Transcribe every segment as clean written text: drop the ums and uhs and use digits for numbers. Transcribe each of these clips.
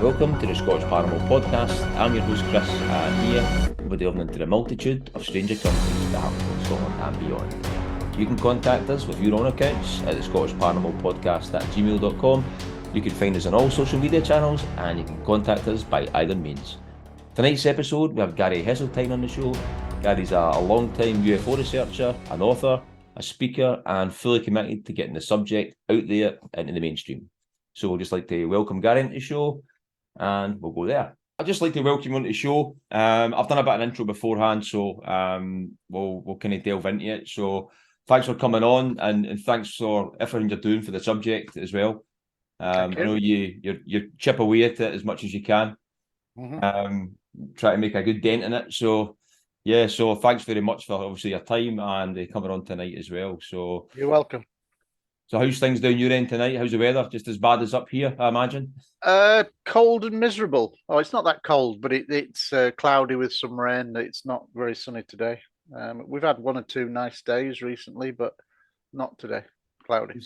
Welcome to the Scottish Paranormal Podcast. I'm your host Chris, and here we're delving into the multitude of strange encounters that happen in Scotland and beyond. You can contact us with your own accounts at the Scottish Paranormal Podcast at gmail.com. You can find us on all social media channels, and you can contact us by either means. Tonight's episode, we have Gary Heseltine on the show. Gary's a long-time UFO researcher, an author, a speaker, and fully committed to getting the subject out there into the mainstream. So we'd just like to welcome Gary into the show, and we'll go there. I'd just like to welcome you onto the show. I've done a bit of an intro beforehand, so we'll kind of delve into it. So thanks for coming on, and thanks for everything you're doing for the subject as well. I know you chip away at it as much as you can. Try to make a good dent in it. So yeah, so thanks very much for obviously your time and coming on tonight as well. So you're welcome. So how's things down your end tonight? How's the weather? Just as bad as up here, I imagine? Cold and miserable. Oh, it's not that cold, but it's cloudy with some rain. It's not very sunny today. We've had one or two nice days recently, but not today. Cloudy.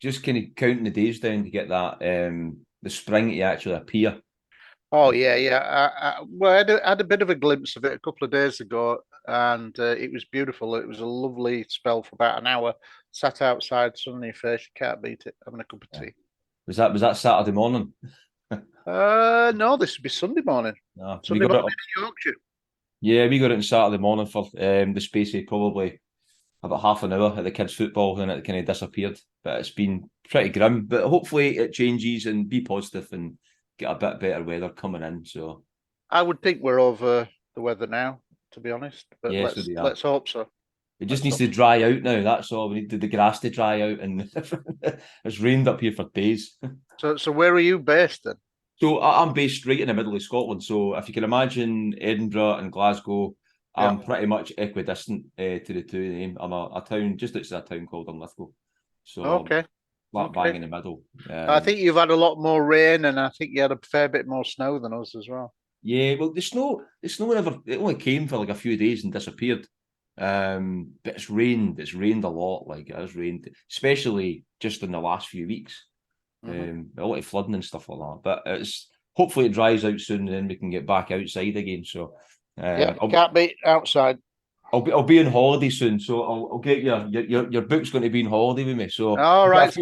Just kind of counting the days down to get that the spring to actually appear. Oh yeah. Well, I had a bit of a glimpse of it a couple of days ago, and it was beautiful. It was a lovely spell for about an hour. Sat outside, sunny face, you can't beat it. Having a cup of tea. Was that Saturday morning? No, this would be Sunday morning. No, Sunday morning in Yorkshire. Yeah, we got it on Saturday morning for the space of probably about half an hour at the kids' football, and it kind of disappeared. But it's been pretty grim. But hopefully it changes and be positive and get a bit better weather coming in. So I would think we're over the weather now, to be honest. But yes, let's hope so. It just needs to dry out now. That's all. We need the grass to dry out, and it's rained up here for days. So where are you based then? So I'm based right in the middle of Scotland. So if you can imagine Edinburgh and Glasgow, I'm pretty much equidistant to the two of them. I'm a town just outside a town called Linlithgow. So okay. Bang in the middle. I think you've had a lot more rain, and I think you had a fair bit more snow than us as well. Yeah, well, the snow it only came for like a few days and disappeared. But it's rained a lot. Like it has rained, especially just in the last few weeks. A lot of flooding and stuff like that. But it's hopefully it dries out soon, and then we can get back outside again. So can't be outside. I'll be on holiday soon, so I'll get your book's going to be on holiday with me. So all right,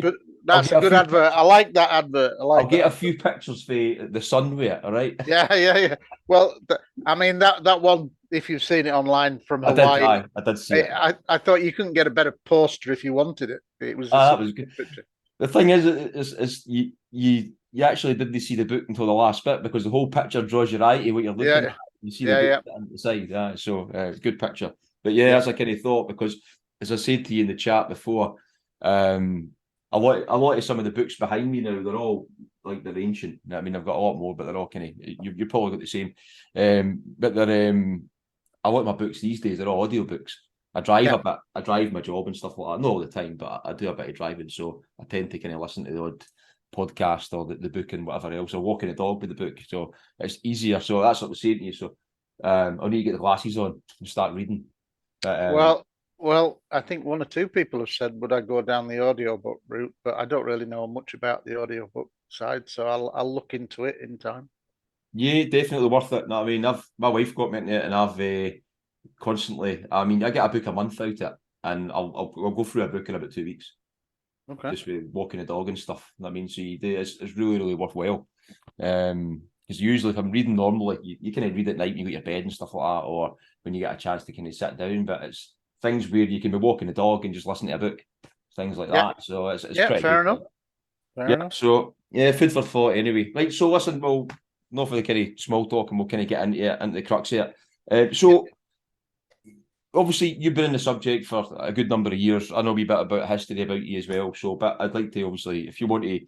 that's a good advert. I like that advert. I'll get a few pictures for the sun with it. All right. Yeah. Well, I mean that one. If you've seen it online from Hawaii, I did see it. I thought you couldn't get a better poster if you wanted it. It was that was good. Picture. The thing is you actually didn't see the book until the last bit, because the whole picture draws your eye to what you're looking at. You see the book on the side. So it's a good picture. But that's a kind of thought, because as I said to you in the chat before, a lot of some of the books behind me now, they're all like they're ancient. I mean, I've got a lot more, but they're all kind of you probably got the same. But they're a lot of my books these days are all audiobooks. I drive a bit. I drive my job and stuff like that. Not all the time, but I do a bit of driving, so I tend to kind of listen to the odd podcast or the book and whatever else, or walking the dog with the book. So it's easier. So that's what I was saying to you. So I'll need to get the glasses on and start reading. But, well, I think one or two people have said, would I go down the audiobook route? But I don't really know much about the audiobook side, so I'll look into it in time. Yeah, definitely worth it. No, I mean, my wife got me into it, and I've constantly. I mean, I get a book a month out of it, and I'll go through a book in about 2 weeks. Okay. Just with walking the dog and stuff. I mean, so you do. It's really, really worthwhile. Because usually, if I'm reading normally, you kind of read at night when you go to bed and stuff like that, or when you get a chance to kind of sit down. But it's things where you can be walking the dog and just listen to a book, things like that. So it's pretty fair enough. Fair enough. So food for thought anyway. Right. So listen, we'll enough of the kind of small talk, and we'll kind of get into the crux of it. So, obviously, you've been in the subject for a good number of years. I know a wee bit about history about you as well. So, but I'd like to, obviously, if you want to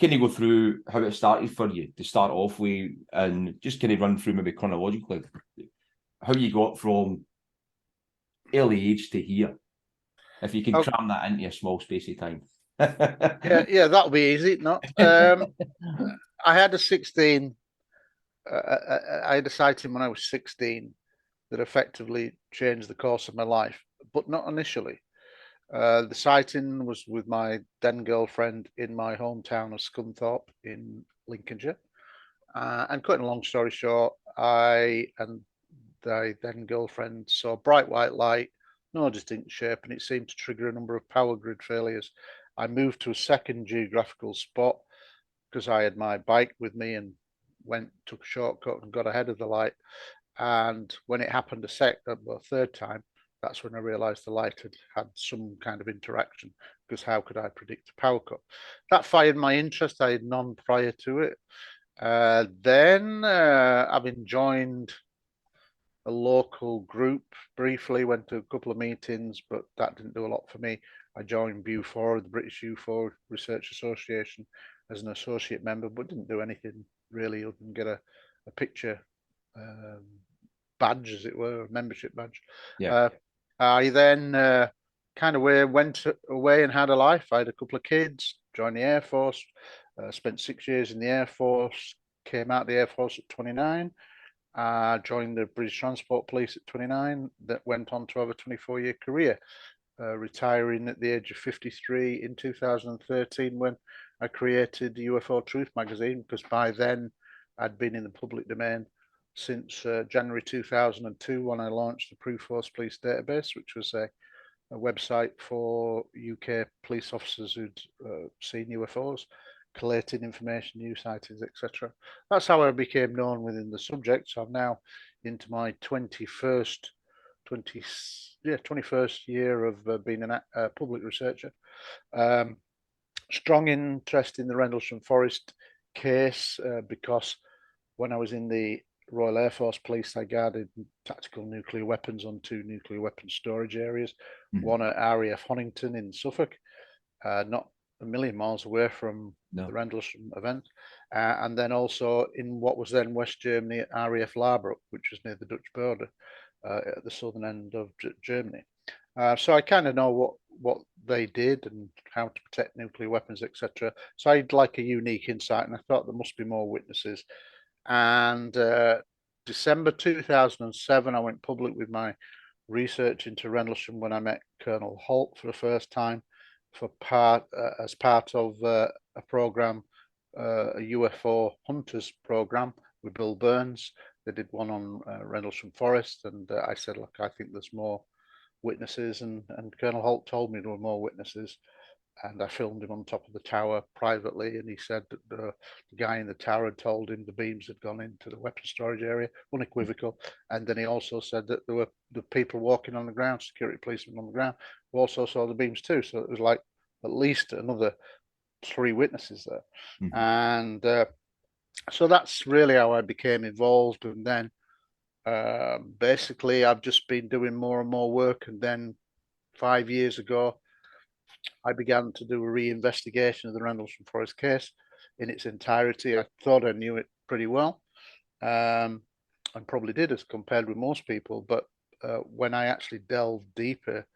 kind of go through how it started for you to start off with, and just kind of run through maybe chronologically how you got from early age to here. If you can cram that into a small space of time. Yeah, that'll be easy. Not. I had a 16. I had a sighting when I was 16 that effectively changed the course of my life, but not initially. The sighting was with my then girlfriend in my hometown of Scunthorpe in Lincolnshire. And cutting a long story short, I and the then girlfriend saw bright white light, no distinct shape, and it seemed to trigger a number of power grid failures. I moved to a second geographical spot because I had my bike with me and took a shortcut and got ahead of the light. And when it happened third time, that's when I realized the light had some kind of interaction, because how could I predict a power cut? That fired my interest. I had none prior to it. Then having joined a local group briefly, went to a couple of meetings, but that didn't do a lot for me. I joined BUFO, the British UFO Research Association, as an associate member, but didn't do anything really other than get a picture badge, as it were, a membership badge. Yeah. I then kind of went away and had a life. I had a couple of kids, joined the Air Force, spent 6 years in the Air Force, came out of the Air Force at 29, joined the British Transport Police at 29, that went on to have a 24-year career, retiring at the age of 53 in 2013 when I created UFO Truth magazine, because by then I'd been in the public domain since January 2002, when I launched the profus police database, which was a website for UK police officers who'd seen UFOs, collating information, new sightings, etc. That's how I became known within the subject. So I'm now into my 21st year of being a public researcher. Strong interest in the Rendlesham Forest case, because when I was in the Royal Air Force Police, I guarded tactical nuclear weapons on 2 nuclear weapons storage areas, one at RAF Honington in Suffolk, not a million miles away from the Rendlesham event, and then also in what was then West Germany at RAF Larbruck, which was near the Dutch border, at the southern end of Germany. So I kind of know what they did and how to protect nuclear weapons, etc. So I had like a unique insight, and I thought there must be more witnesses. And December 2007, I went public with my research into Rendlesham when I met Colonel Holt for the first time, as part of a program, a UFO hunters program with Bill Burns. They did one on Rendlesham Forest, and I said, look, I think there's more witnesses, and Colonel Holt told me there were more witnesses, and I filmed him on top of the tower privately, and he said that the guy in the tower had told him the beams had gone into the weapon storage area, unequivocal. And then he also said that there were the people walking on the ground, security policemen on the ground, who also saw the beams too. So it was like at least another 3 witnesses there. And so that's really how I became involved. And then basically I've just been doing more and more work, and then 5 years ago I began to do a re-investigation of the Rendlesham Forest case in its entirety. I thought I knew it pretty well, and probably did, as compared with most people, but when I actually delved deeper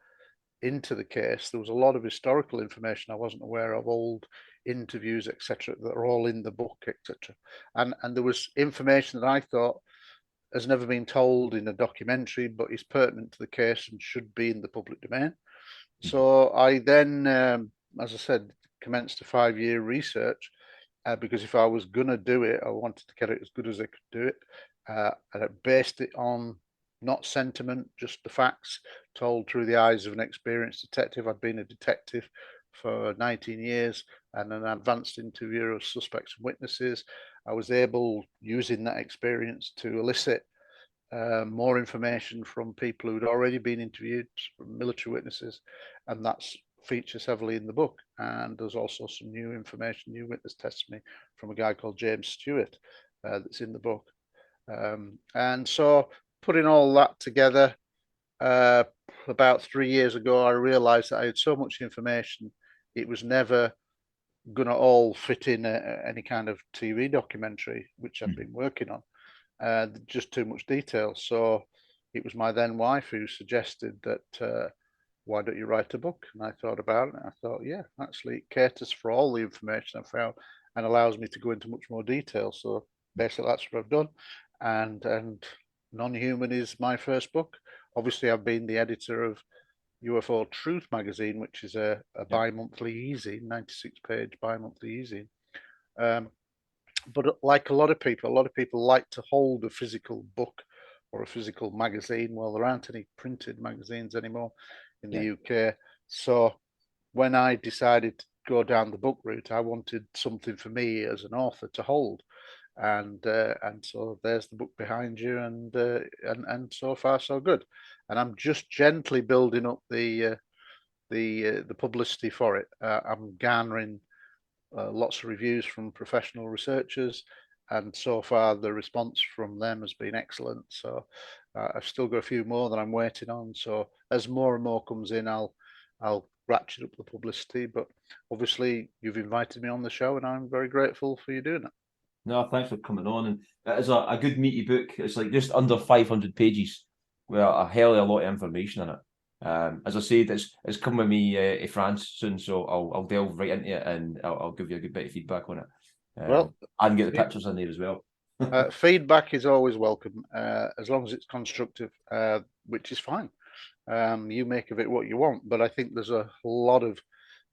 into the case, there was a lot of historical information I wasn't aware of, old interviews, etc., that are all in the book, etc. And there was information that I thought has never been told in a documentary, but is pertinent to the case and should be in the public domain. So I then, as I said, commenced a 5-year research, because if I was going to do it, I wanted to get it as good as I could do it. And I based it on not sentiment, just the facts told through the eyes of an experienced detective. I'd been a detective for 19 years and an advanced interviewer of suspects and witnesses. I was able, using that experience, to elicit more information from people who'd already been interviewed, from military witnesses, and that features heavily in the book. And there's also some new information, new witness testimony from a guy called James Stewart, that's in the book. And so putting all that together, about 3 years ago, I realized that I had so much information, it was never going to all fit in any kind of TV documentary, which I'd been working on. Just too much detail. So it was my then wife who suggested that, why don't you write a book? And I thought about it. And I thought, yeah, actually, it caters for all the information I found and allows me to go into much more detail. So basically, that's what I've done. And Non-Human is my first book. Obviously, I've been the editor of UFO Truth magazine, which is a bi-monthly e-zine, 96-page bi-monthly e-zine. But like a lot of people like to hold a physical book or a physical magazine. Well, there aren't any printed magazines anymore in the UK. So when I decided to go down the book route, I wanted something for me as an author to hold. And so there's the book behind you, and so far so good. And I'm just gently building up the publicity for it. I'm garnering lots of reviews from professional researchers, and so far the response from them has been excellent. So I've still got a few more that I'm waiting on. So as more and more comes in, I'll ratchet up the publicity. But obviously, you've invited me on the show, and I'm very grateful for you doing it. No, thanks for coming on. And it is a good meaty book. It's like just under 500 pages with a hell of a lot of information in it. As I said, it's come with me to France soon, so I'll delve right into it, and I'll give you a good bit of feedback on it. Well, I can get the pictures in there as well. Feedback is always welcome, as long as it's constructive, which is fine. You make of it what you want, but I think there's a lot of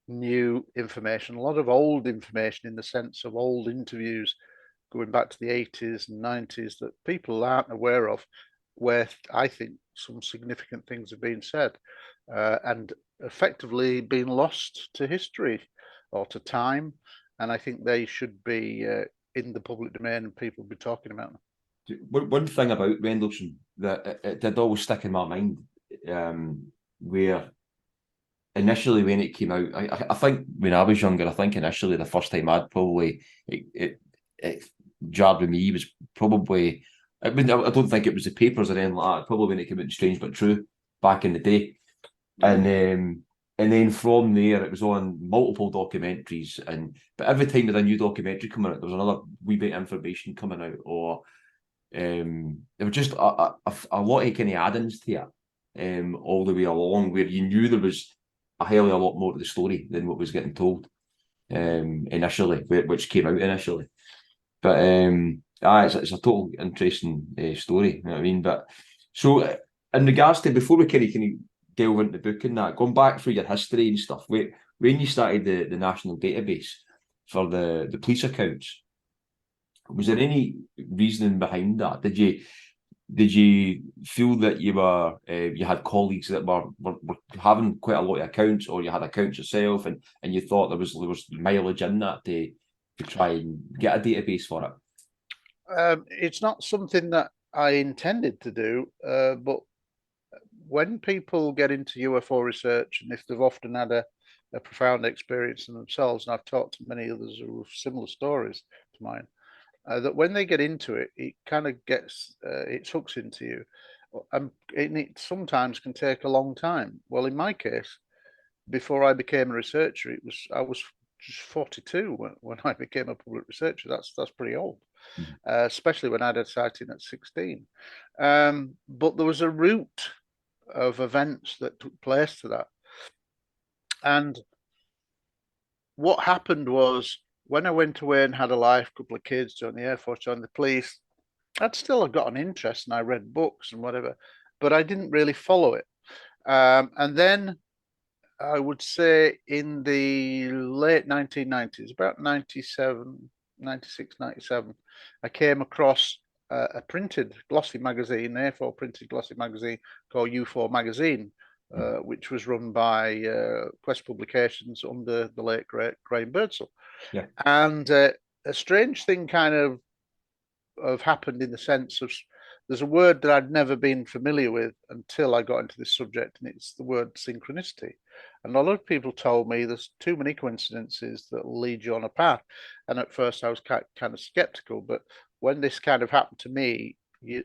new information, a lot of old information in the sense of old interviews going back to the 80s and 90s that people aren't aware of, where I think some significant things have been said and effectively been lost to history or to time. And I think they should be in the public domain and people be talking about them. One thing about Rendlesham that it did always stick in my mind, where initially when it came out, I think when I was younger, I think initially the first time I'd probably it jarred with me was probably, I don't think it was the papers or anything like that, probably when it came out in Strange But True back in the day. And then from there it was on multiple documentaries, but every time with a new documentary coming out, there was another wee bit of information coming out, or there were just a lot of kind of add-ins to it all the way along, where you knew there was a hell of a lot more to the story than what was getting told initially, which came out initially. But it's a total interesting story, you know what I mean? But so in regards to, before we kind of delve into the book and that, going back through your history and stuff, when you started the national database for the police accounts, was there any reasoning behind that? Did you feel that you had colleagues that were having quite a lot of accounts, or you had accounts yourself, and you thought there was mileage in that to try and get a database for it? It's not something that I intended to do, but when people get into UFO research, and if they've often had a profound experience in themselves, and I've talked to many others who have similar stories to mine, that when they get into it, it kind of gets, it hooks into you. And it sometimes can take a long time. Well, in my case, before I became a researcher, I was just 42 when I became a public researcher. That's pretty old, especially when I had a sighting at 16. But there was a route of events that took place to that. And what happened was, when I went away and had a life, a couple of kids, joined the Air Force, joined the police, I'd still got an interest, and I read books and whatever, but I didn't really follow it. And then I would say in the late 1990s, about 97, 96, 97, I came across a printed glossy magazine, A4 printed glossy magazine called UFO Magazine, which was run by Quest Publications under the late great Graham Birdsall. Yeah. And a strange thing kind of happened, in the sense of, there's a word that I'd never been familiar with until I got into this subject, and it's the word synchronicity. And a lot of people told me there's too many coincidences that lead you on a path. And at first I was kind of skeptical, but when this kind of happened to me,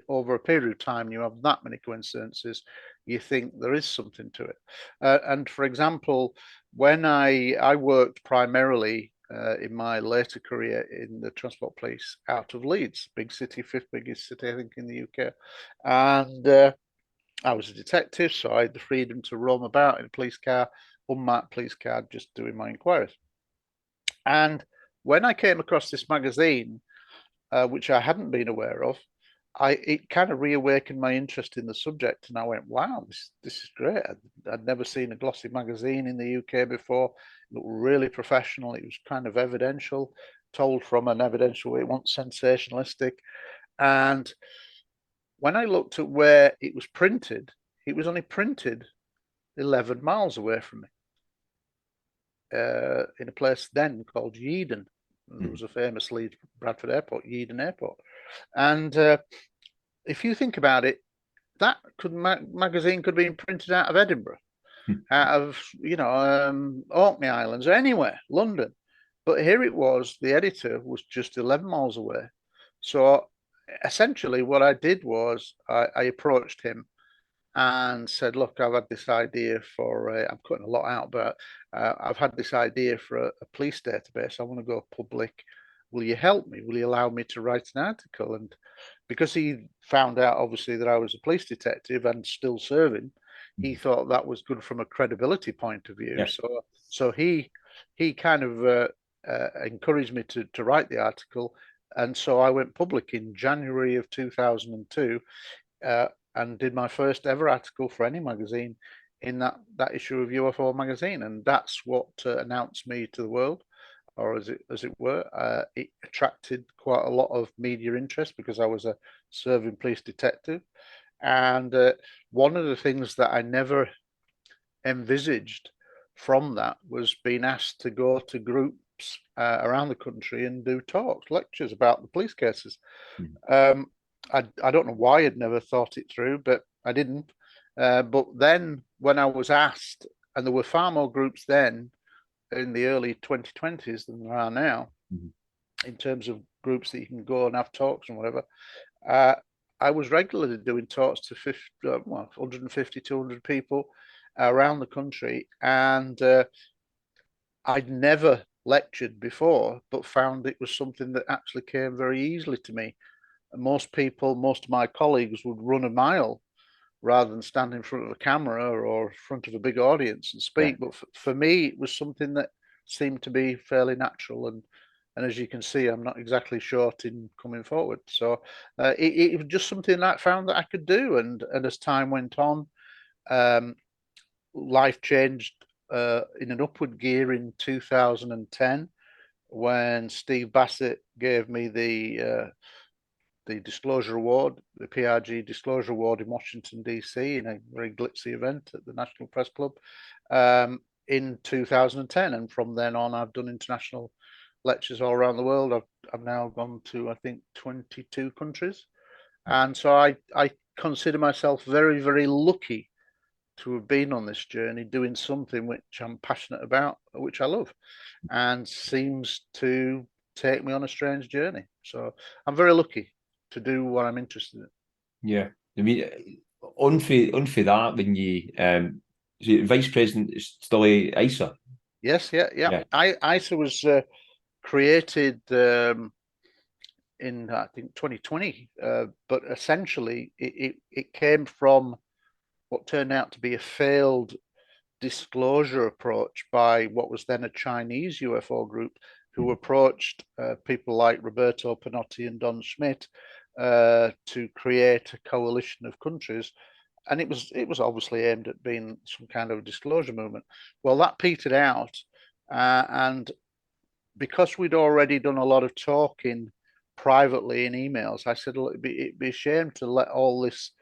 over a period of time, you have that many coincidences, you think there is something to it. And for example, when I worked primarily in my later career in the transport police out of Leeds, big city, fifth biggest city, I think, in the UK. And I was a detective, so I had the freedom to roam about in a police car, unmarked police car, just doing my inquiries. And when I came across this magazine, which I hadn't been aware of, it kind of reawakened my interest in the subject, and I went, "Wow, this is great!" I'd never seen a glossy magazine in the UK before. It looked really professional. It was kind of evidential, told from an evidential way. It wasn't sensationalistic. And when I looked at where it was printed, it was only printed 11 miles away from me, in a place then called Yeadon. There was a famous Leeds Bradford Airport, Yeadon Airport. And if you think about it, that magazine could be printed out of Edinburgh, out of Orkney Islands, or anywhere, London. But here it was. The editor was just 11 miles away. So essentially, what I did was I approached him and said, "Look, I've had this idea for I'm cutting a lot out, but I've had this idea for a police database. I want to go public. Will you help me? Will you allow me to write an article?" And because he found out, obviously, that I was a police detective and still serving, he thought that was good from a credibility point of view. Yeah. So he kind of encouraged me to write the article, and so I went public in January of 2002. And did my first ever article for any magazine in that issue of UFO magazine, and that's what announced me to the world, or as it were. It attracted quite a lot of media interest because I was a serving police detective, and one of the things that I never envisaged from that was being asked to go to groups around the country and do talks, lectures about the police cases. I don't know why I'd never thought it through, but I didn't. But then when I was asked, and there were far more groups then in the early 2020s than there are now, in terms of groups that you can go and have talks and whatever, I was regularly doing talks to 150, 200 people around the country. And I'd never lectured before, but found it was something that actually came very easily to me. Most of my colleagues would run a mile rather than stand in front of a camera or in front of a big audience and speak. Yeah. But for me, it was something that seemed to be fairly natural. And as you can see, I'm not exactly short in coming forward. So it was just something that I found that I could do. And as time went on, life changed in an upward gear in 2010 when Steve Bassett gave me the Disclosure Award, the PRG Disclosure Award in Washington, D.C., in a very glitzy event at the National Press Club in 2010. And from then on, I've done international lectures all around the world. I've now gone to, I think, 22 countries. And so I consider myself very, very lucky to have been on this journey, doing something which I'm passionate about, which I love, and seems to take me on a strange journey. So I'm very lucky to do what I'm interested in. Yeah, I mean, on for that, when you vice president is still ISA. Yes, yeah. ISA was created in I think 2020, but essentially it came from what turned out to be a failed disclosure approach by what was then a Chinese UFO group, who approached people like Roberto Panotti and Don Schmidt to create a coalition of countries, and it was obviously aimed at being some kind of disclosure movement. Well, that petered out, and because we'd already done a lot of talking privately in emails, I said, "Look, it'd be a shame to let all this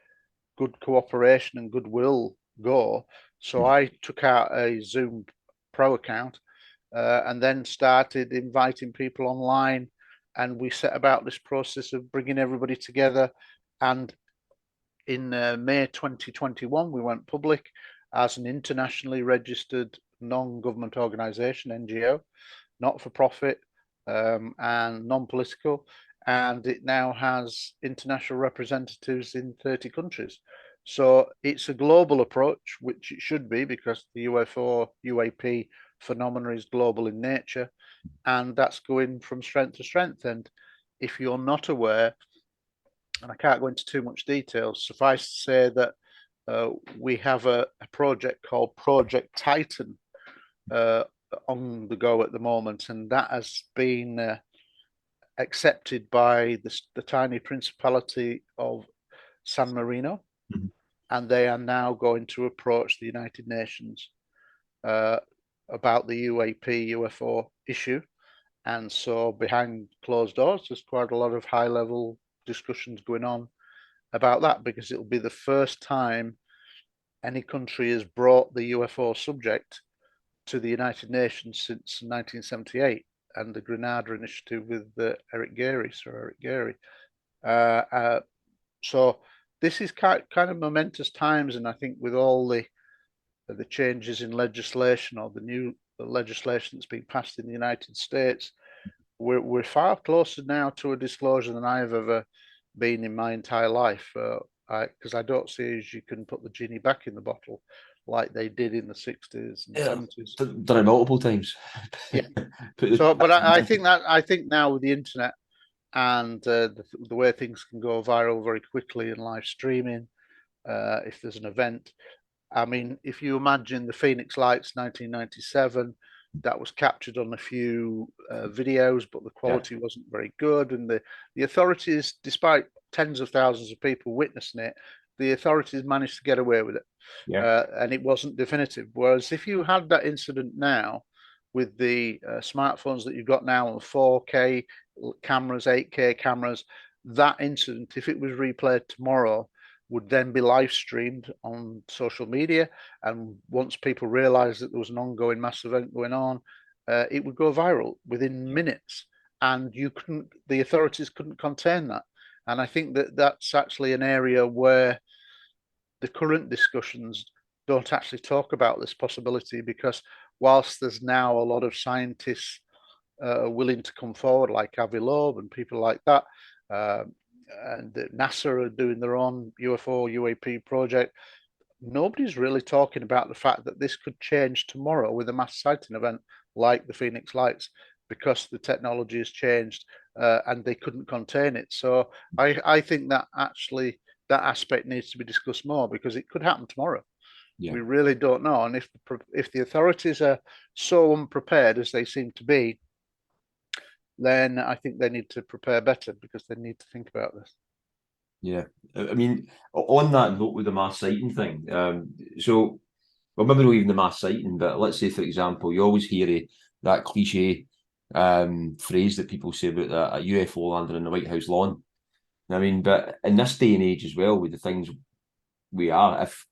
good cooperation and goodwill go." So I took out a Zoom Pro account and then started inviting people online, and we set about this process of bringing everybody together. And in May 2021, we went public as an internationally registered non-government organization, NGO, not for profit, and non-political. and it now has international representatives in 30 countries. So it's a global approach, which it should be, because the UFO UAP phenomena is global in nature, and that's going from strength to strength. And if you're not aware, and I can't go into too much detail, suffice to say that we have a project called Project Titan on the go at the moment, and that has been accepted by the tiny principality of San Marino, and they are now going to approach the United Nations about the UAP UFO issue. And so behind closed doors, there's quite a lot of high level discussions going on about that, because it'll be the first time any country has brought the UFO subject to the United Nations since 1978 and the Grenada Initiative with Sir Eric Gary. So this is kind of momentous times, and I think with all the changes in legislation, or the new legislation that's being passed in the United States, we're far closer now to a disclosure than I've ever been in my entire life. Because I don't see as you can put the genie back in the bottle like they did in the 60s and 70s. Done it multiple times. Yeah. So, but I think now with the internet and the way things can go viral very quickly and live streaming, if there's an event, I mean, if you imagine the Phoenix Lights 1997, that was captured on a few videos, but the quality wasn't very good. And the authorities, despite tens of thousands of people witnessing it, the authorities managed to get away with it. And it wasn't definitive. Whereas if you had that incident now with the smartphones that you've got now on 4K cameras, 8K cameras, that incident, if it was replayed tomorrow, would then be live streamed on social media. And once people realized that there was an ongoing mass event going on, it would go viral within minutes. And the authorities couldn't contain that. And I think that that's actually an area where the current discussions don't actually talk about this possibility, because whilst there's now a lot of scientists willing to come forward, like Avi Loeb and people like that, and NASA are doing their own UFO UAP project, nobody's really talking about the fact that this could change tomorrow with a mass sighting event like the Phoenix Lights, because the technology has changed and they couldn't contain it. So I think that actually that aspect needs to be discussed more, because it could happen tomorrow. We really don't know. And if the authorities are so unprepared as they seem to be, then I think they need to prepare better, because they need to think about this. Yeah, I mean, on that note with the mass sighting thing, so, well, maybe not even the mass sighting, but let's say, for example, you always hear that cliche phrase that people say about a UFO landing on the White House lawn. I mean, but in this day and age as well, with the things we are, if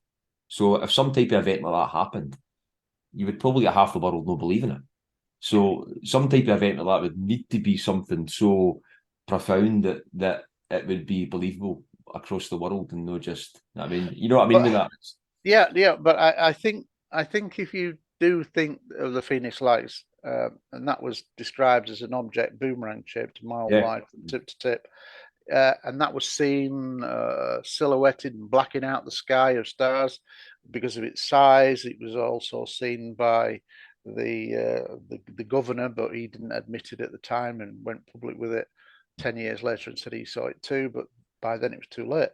some type of event like that happened, you would probably get half the world not believing it. So some type of event like that would need to be something so profound that it would be believable across the world, and not just, I mean, you know what I mean with that? Yeah, but I think if you do think of the Phoenix Lights, and that was described as an object boomerang shaped, a mile wide from tip to tip, and that was seen silhouetted and blacking out the sky of stars because of its size. It was also seen by the governor, but he didn't admit it at the time and went public with it 10 years later and said he saw it too, but by then it was too late.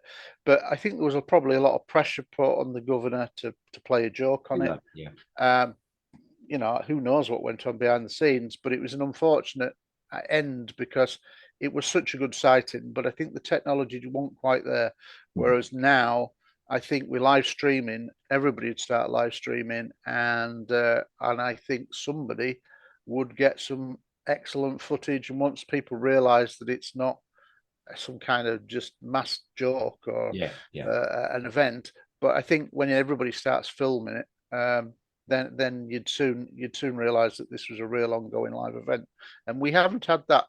But I think there was probably a lot of pressure put on the governor to play a joke on it. You know, who knows what went on behind the scenes, but it was an unfortunate end, because it was such a good sighting, but I think the technology wasn't quite there. Whereas now, I think with live streaming, everybody would start live streaming, and I think somebody would get some excellent footage. And once people realise that it's not some kind of just mass joke or an event, but I think when everybody starts filming it, then you'd soon realise that this was a real ongoing live event, and we haven't had that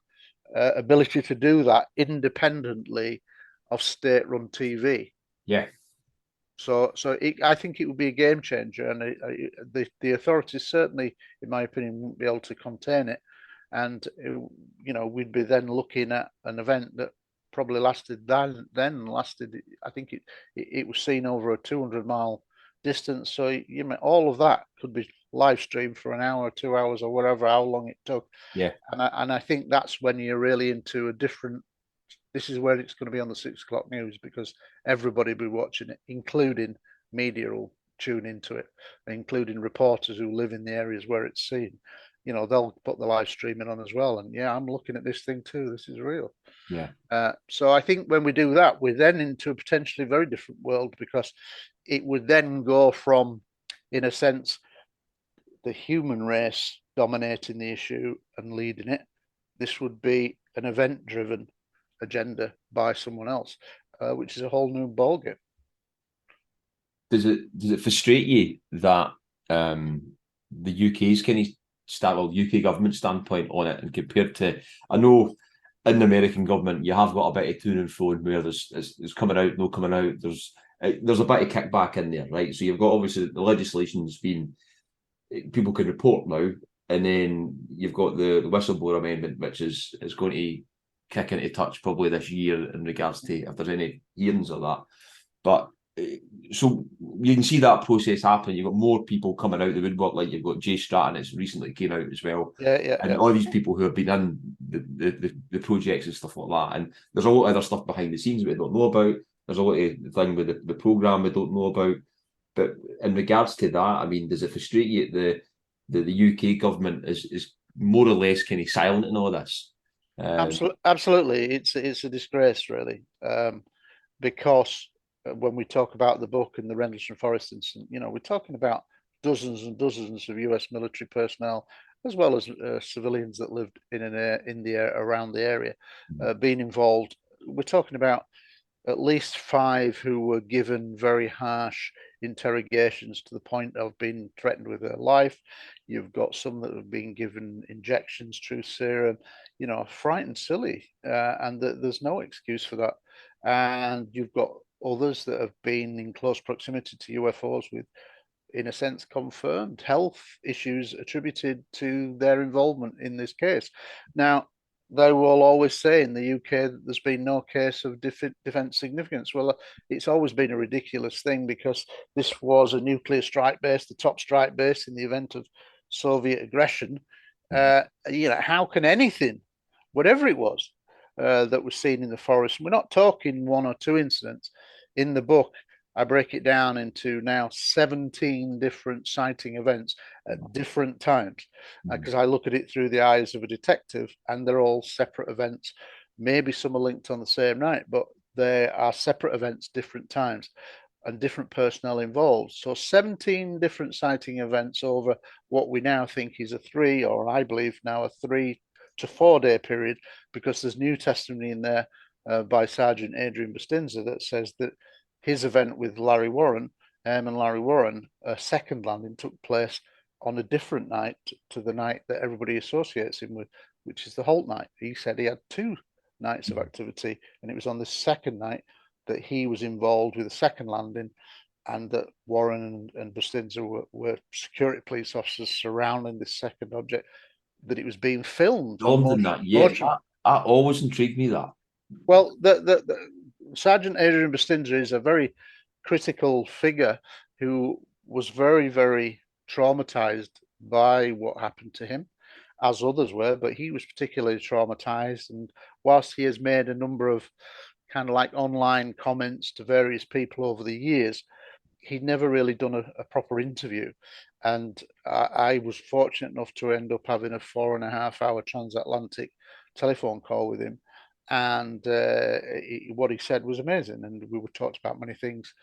ability to do that independently of state-run TV. So I think it would be a game changer, and the authorities certainly, in my opinion, wouldn't be able to contain it. and we'd be then looking at an event that probably lasted I think it was seen over a 200-mile distance. So all of that could be live streamed for an hour, 2 hours, or whatever, how long it took. Yeah. And I think that's when you're really into a different. This is where it's going to be on the 6 o'clock news, because everybody will be watching it, including media will tune into it, including reporters who live in the areas where it's seen. They'll put the live streaming on as well. And yeah, I'm looking at this thing too. This is real. Yeah. So I think when we do that, we're then into a potentially very different world, because it would then go from, in a sense, the human race dominating the issue and leading it. This would be an event-driven agenda by someone else, which is a whole new ballgame. Does it frustrate you that the UK's kind of UK government standpoint on it, and compared to, I know in the American government you have got a bit of to and fro where there's coming out, no coming out. There's a bit of kickback in there, right? So you've got obviously the legislation's been, people can report now, and then you've got the whistleblower amendment, which is going to kick into touch probably this year in regards to if there's any hearings of that. But so you can see that process happening. You've got more people coming out of the woodwork, like you've got Jay Stratton, it's recently came out as well. And all these people who have been in the projects and stuff like that. And there's a lot of other stuff behind the scenes we don't know about. There's a lot of thing with the programme we don't know about. But in regards to that, I mean, does it frustrate you that the UK government is more or less kind of silent in all this? Absolutely. It's a disgrace, really, because when we talk about the book and the Rendlesham Forest incident, we're talking about dozens and dozens of US military personnel, as well as civilians that lived around the area, being involved. We're talking about at least 5 who were given very harsh interrogations to the point of being threatened with their life. You've got some that have been given injections through serum, frightened silly, and there's no excuse for that. And you've got others that have been in close proximity to UFOs with, in a sense, confirmed health issues attributed to their involvement in this case. Now, they will always say in the UK that there's been no case of defense significance. Well, it's always been a ridiculous thing, because this was a nuclear strike base, the top strike base in the event of Soviet aggression. How can anything, whatever it was, that was seen in the forest, we're not talking 1 or 2 incidents. In the book, I break it down into now 17 different sighting events at different times, because I look at it through the eyes of a detective, and they're all separate events. Maybe some are linked on the same night, but they are separate events, different times, and different personnel involved. So 17 different sighting events over what we now think is a 3, or I believe now a 3 to 4 day period, because there's new testimony in there by Sergeant Adrian Bustinza that says that his event with Larry Warren, and Larry Warren, a second landing took place on a different night to the night that everybody associates him with, which is the Holt night. He said he had 2 nights of activity, and it was on the second night that he was involved with a second landing, and that Warren and Bustinza were security police officers surrounding this second object, that it was being filmed. That always intrigued me, that. Well, the Sergeant Adrian Bustinza is a very critical figure who was very, very traumatized by what happened to him, as others were, but he was particularly traumatized. And whilst he has made a number of kind of like online comments to various people over the years, he'd never really done a proper interview. And I was fortunate enough to end up having a 4.5 hour transatlantic telephone call with him. And what he said was amazing, and we were talked about many things.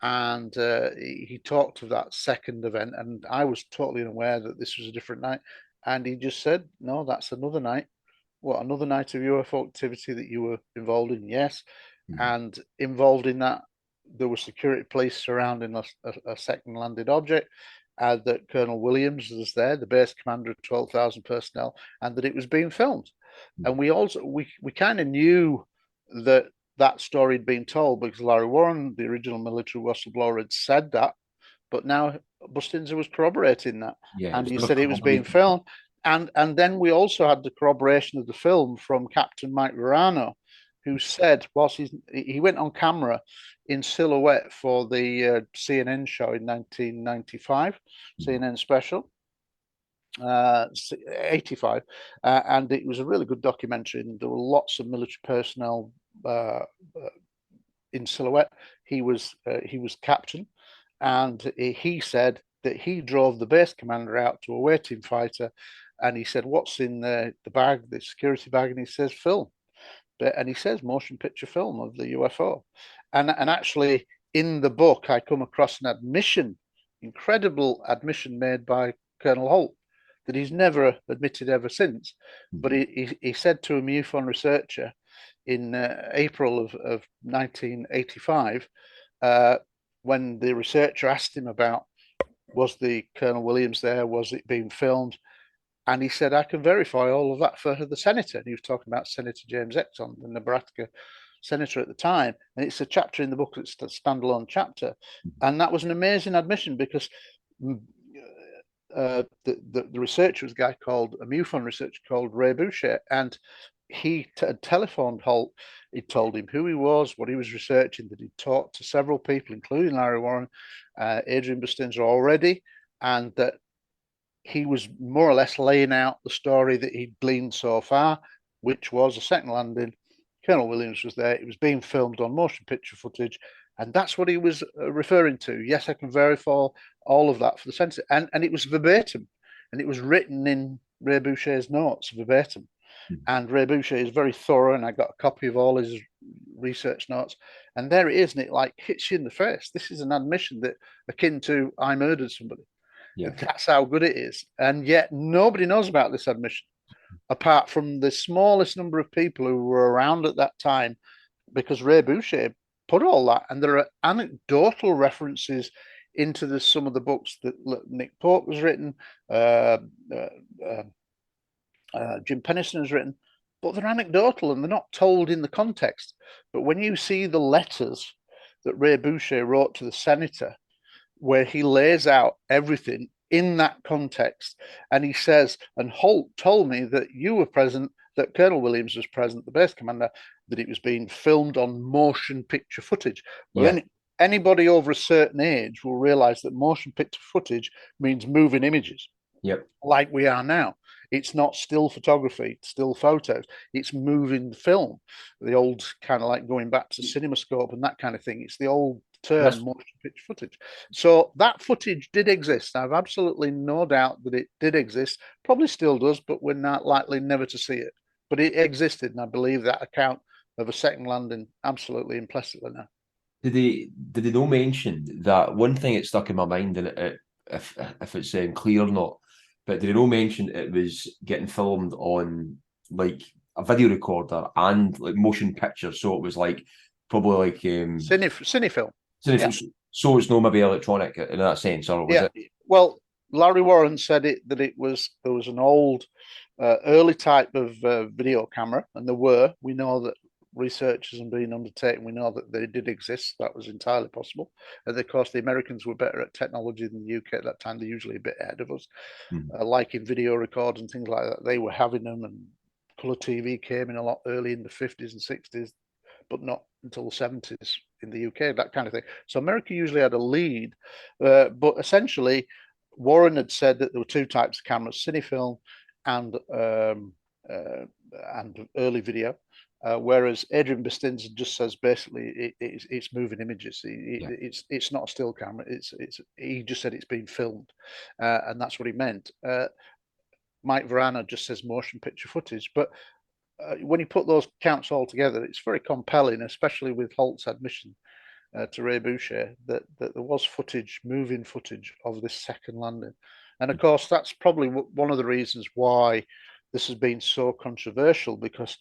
And he talked of that second event, and I was totally unaware that this was a different night. And he just said, "No, that's another night." What, another night of UFO activity that you were involved in? Yes. And involved in that, there were security police surrounding a second landed object. That Colonel Williams was there, the base commander of 12,000 personnel, and that it was being filmed. And we kind of knew that story had been told, because Larry Warren, the original military whistleblower, had said that, but now Bustinza was corroborating that, and he said it was being filmed. And then we also had the corroboration of the film from Captain Mike Verano, who said, whilst he went on camera in silhouette for the CNN show in 1995, CNN special, 85, and it was a really good documentary. And there were lots of military personnel in silhouette. He was captain, and he said that he drove the base commander out to a waiting fighter, and he said, "What's in the bag, the security bag?" And he says, "Film." And he says, "Motion picture film of the UFO." And actually, in the book, I come across an admission, incredible admission made by Colonel Holt, that he's never admitted ever since. But he said to a MUFON researcher in April of 1985, when the researcher asked him about, was the Colonel Williams there? Was it being filmed? And he said, "I can verify all of that for the senator." And he was talking about Senator James Exon, the Nebraska senator at the time. And it's a chapter in the book, it's a standalone chapter. And that was an amazing admission, because the researcher was a guy called, a MUFON researcher called Ray Boucher. And he had telephoned Holt. He told him who he was, what he was researching, that he'd talked to several people, including Larry Warren, Adrian Bustinza already, and that he was more or less laying out the story that he'd gleaned so far, which was a second landing. Colonel Williams was there. It was being filmed on motion picture footage, and that's what he was referring to. Yes, I can verify all of that for the census, and it was verbatim, and it was written in Ray Boucher's notes verbatim. And Ray Boucher is very thorough, and I got a copy of all his research notes. And there it is, and it like hits you in the face. This is an admission that akin to "I murdered somebody." Yeah. That's how good it is. And yet nobody knows about this admission, apart from the smallest number of people who were around at that time, because Ray Boucher put all that. And there are anecdotal references into some of the books that Nick Pope has written, Jim Pennison has written, but they're anecdotal and they're not told in the context. But when you see the letters that Ray Boucher wrote to the senator, where he lays out everything in that context, and he says, "And Holt told me that you were present, that Colonel Williams was present, the base commander, that it was being filmed on motion picture footage." Well, anybody over a certain age will realize that motion picture footage means moving images. Yep. Like we are now. It's not still photography, still photos. It's moving film. The old kind of like going back to CinemaScope and that kind of thing. It's the old term, motion picture footage. So that footage did exist. I have absolutely no doubt that it did exist. Probably still does, but we're not likely never to see it. But it existed, and I believe that account of a second landing absolutely implicitly now. Did they no mention that? One thing that stuck in my mind, and if it's clear or not, but did they no mention it was getting filmed on like a video recorder and like motion picture? So it was like probably like cinefilm. Yeah. So it's no maybe electronic in that sense, or was it? Well, Larry Warren said there was an old early type of video camera, and we know that research has been undertaken. We know that they did exist. That was entirely possible. And of course, the Americans were better at technology than the UK at that time. They're usually a bit ahead of us, like in video records and things like that. They were having them, and colour TV came in a lot early in the 50s and 60s, but not until the 70s in the UK, that kind of thing. So America usually had a lead, but essentially Warren had said that there were two types of cameras: cinefilm and early video. Whereas Adrian Bustinza just says basically it's moving images. It's not a still camera. He just said it's being filmed, and that's what he meant. Mike Verano just says motion picture footage, but when you put those counts all together, it's very compelling, especially with Holt's admission to Ray Boucher that there was moving footage of this second landing. And of course, that's probably one of the reasons why this has been so controversial, because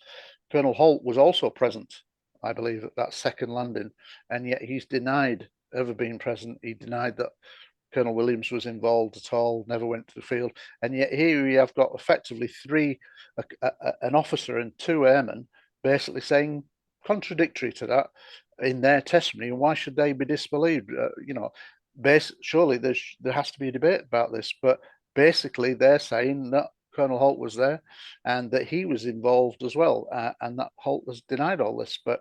Colonel Holt was also present, I believe, at that second landing, and yet he's denied ever being present. He denied that Colonel Williams was involved at all, never went to the field. And yet here we have got effectively an officer and two airmen basically saying contradictory to that in their testimony. And why should they be disbelieved? Surely there has to be a debate about this, but basically they're saying that Colonel Holt was there, and that he was involved as well, and that Holt has denied all this. But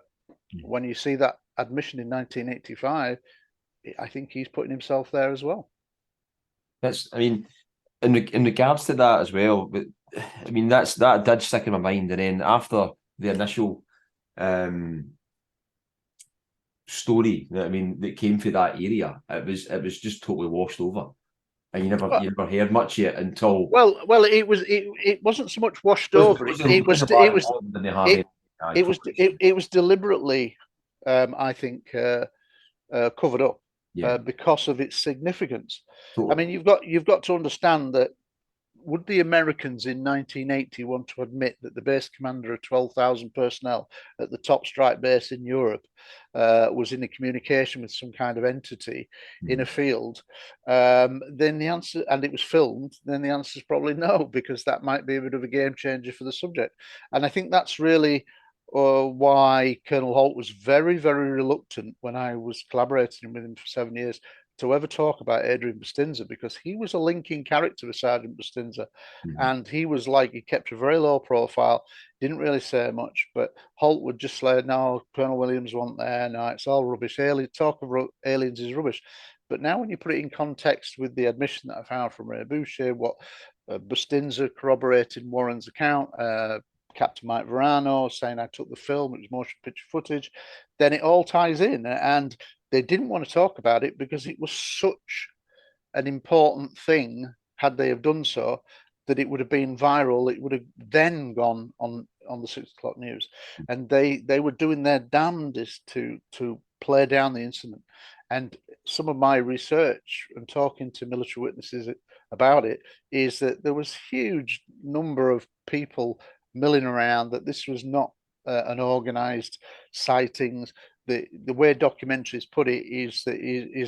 when you see that admission in 1985, I think he's putting himself there as well. I mean, in regards to that as well, but I mean that did stick in my mind, and then after the initial story that came through that area, it was just totally washed over, and you never heard much yet until it wasn't so much washed over. It was deliberately, I think, covered up because of its significance. Totally. I mean, you've got to understand that. Would the Americans in 1980 want to admit that the base commander of 12,000 personnel at the top strike base in Europe was in a communication with some kind of entity in a field? Then the answer, and it was filmed, then the answer is probably no, because that might be a bit of a game changer for the subject. And I think that's really why Colonel Holt was very, very reluctant when I was collaborating with him for 7 years to ever talk about Adrian Bustinza, because he was a linking character with Sergeant Bustinza, and he was like, he kept a very low profile, didn't really say much, but Holt would just say, no, Colonel Williams wasn't there, no, it's all rubbish, talk of aliens is rubbish. But now when you put it in context with the admission that I found from Ray Boucher, what Bustinza corroborated Warren's account, Captain Mike Verano saying I took the film, it was motion picture footage, then it all ties in. And they didn't want to talk about it because it was such an important thing, had they have done so, that it would have been viral. It would have then gone on the 6 o'clock news. And they were doing their damnedest to play down the incident. And some of my research and talking to military witnesses about it is that there was huge number of people milling around that this was not an organized sightings. The way documentaries put it is that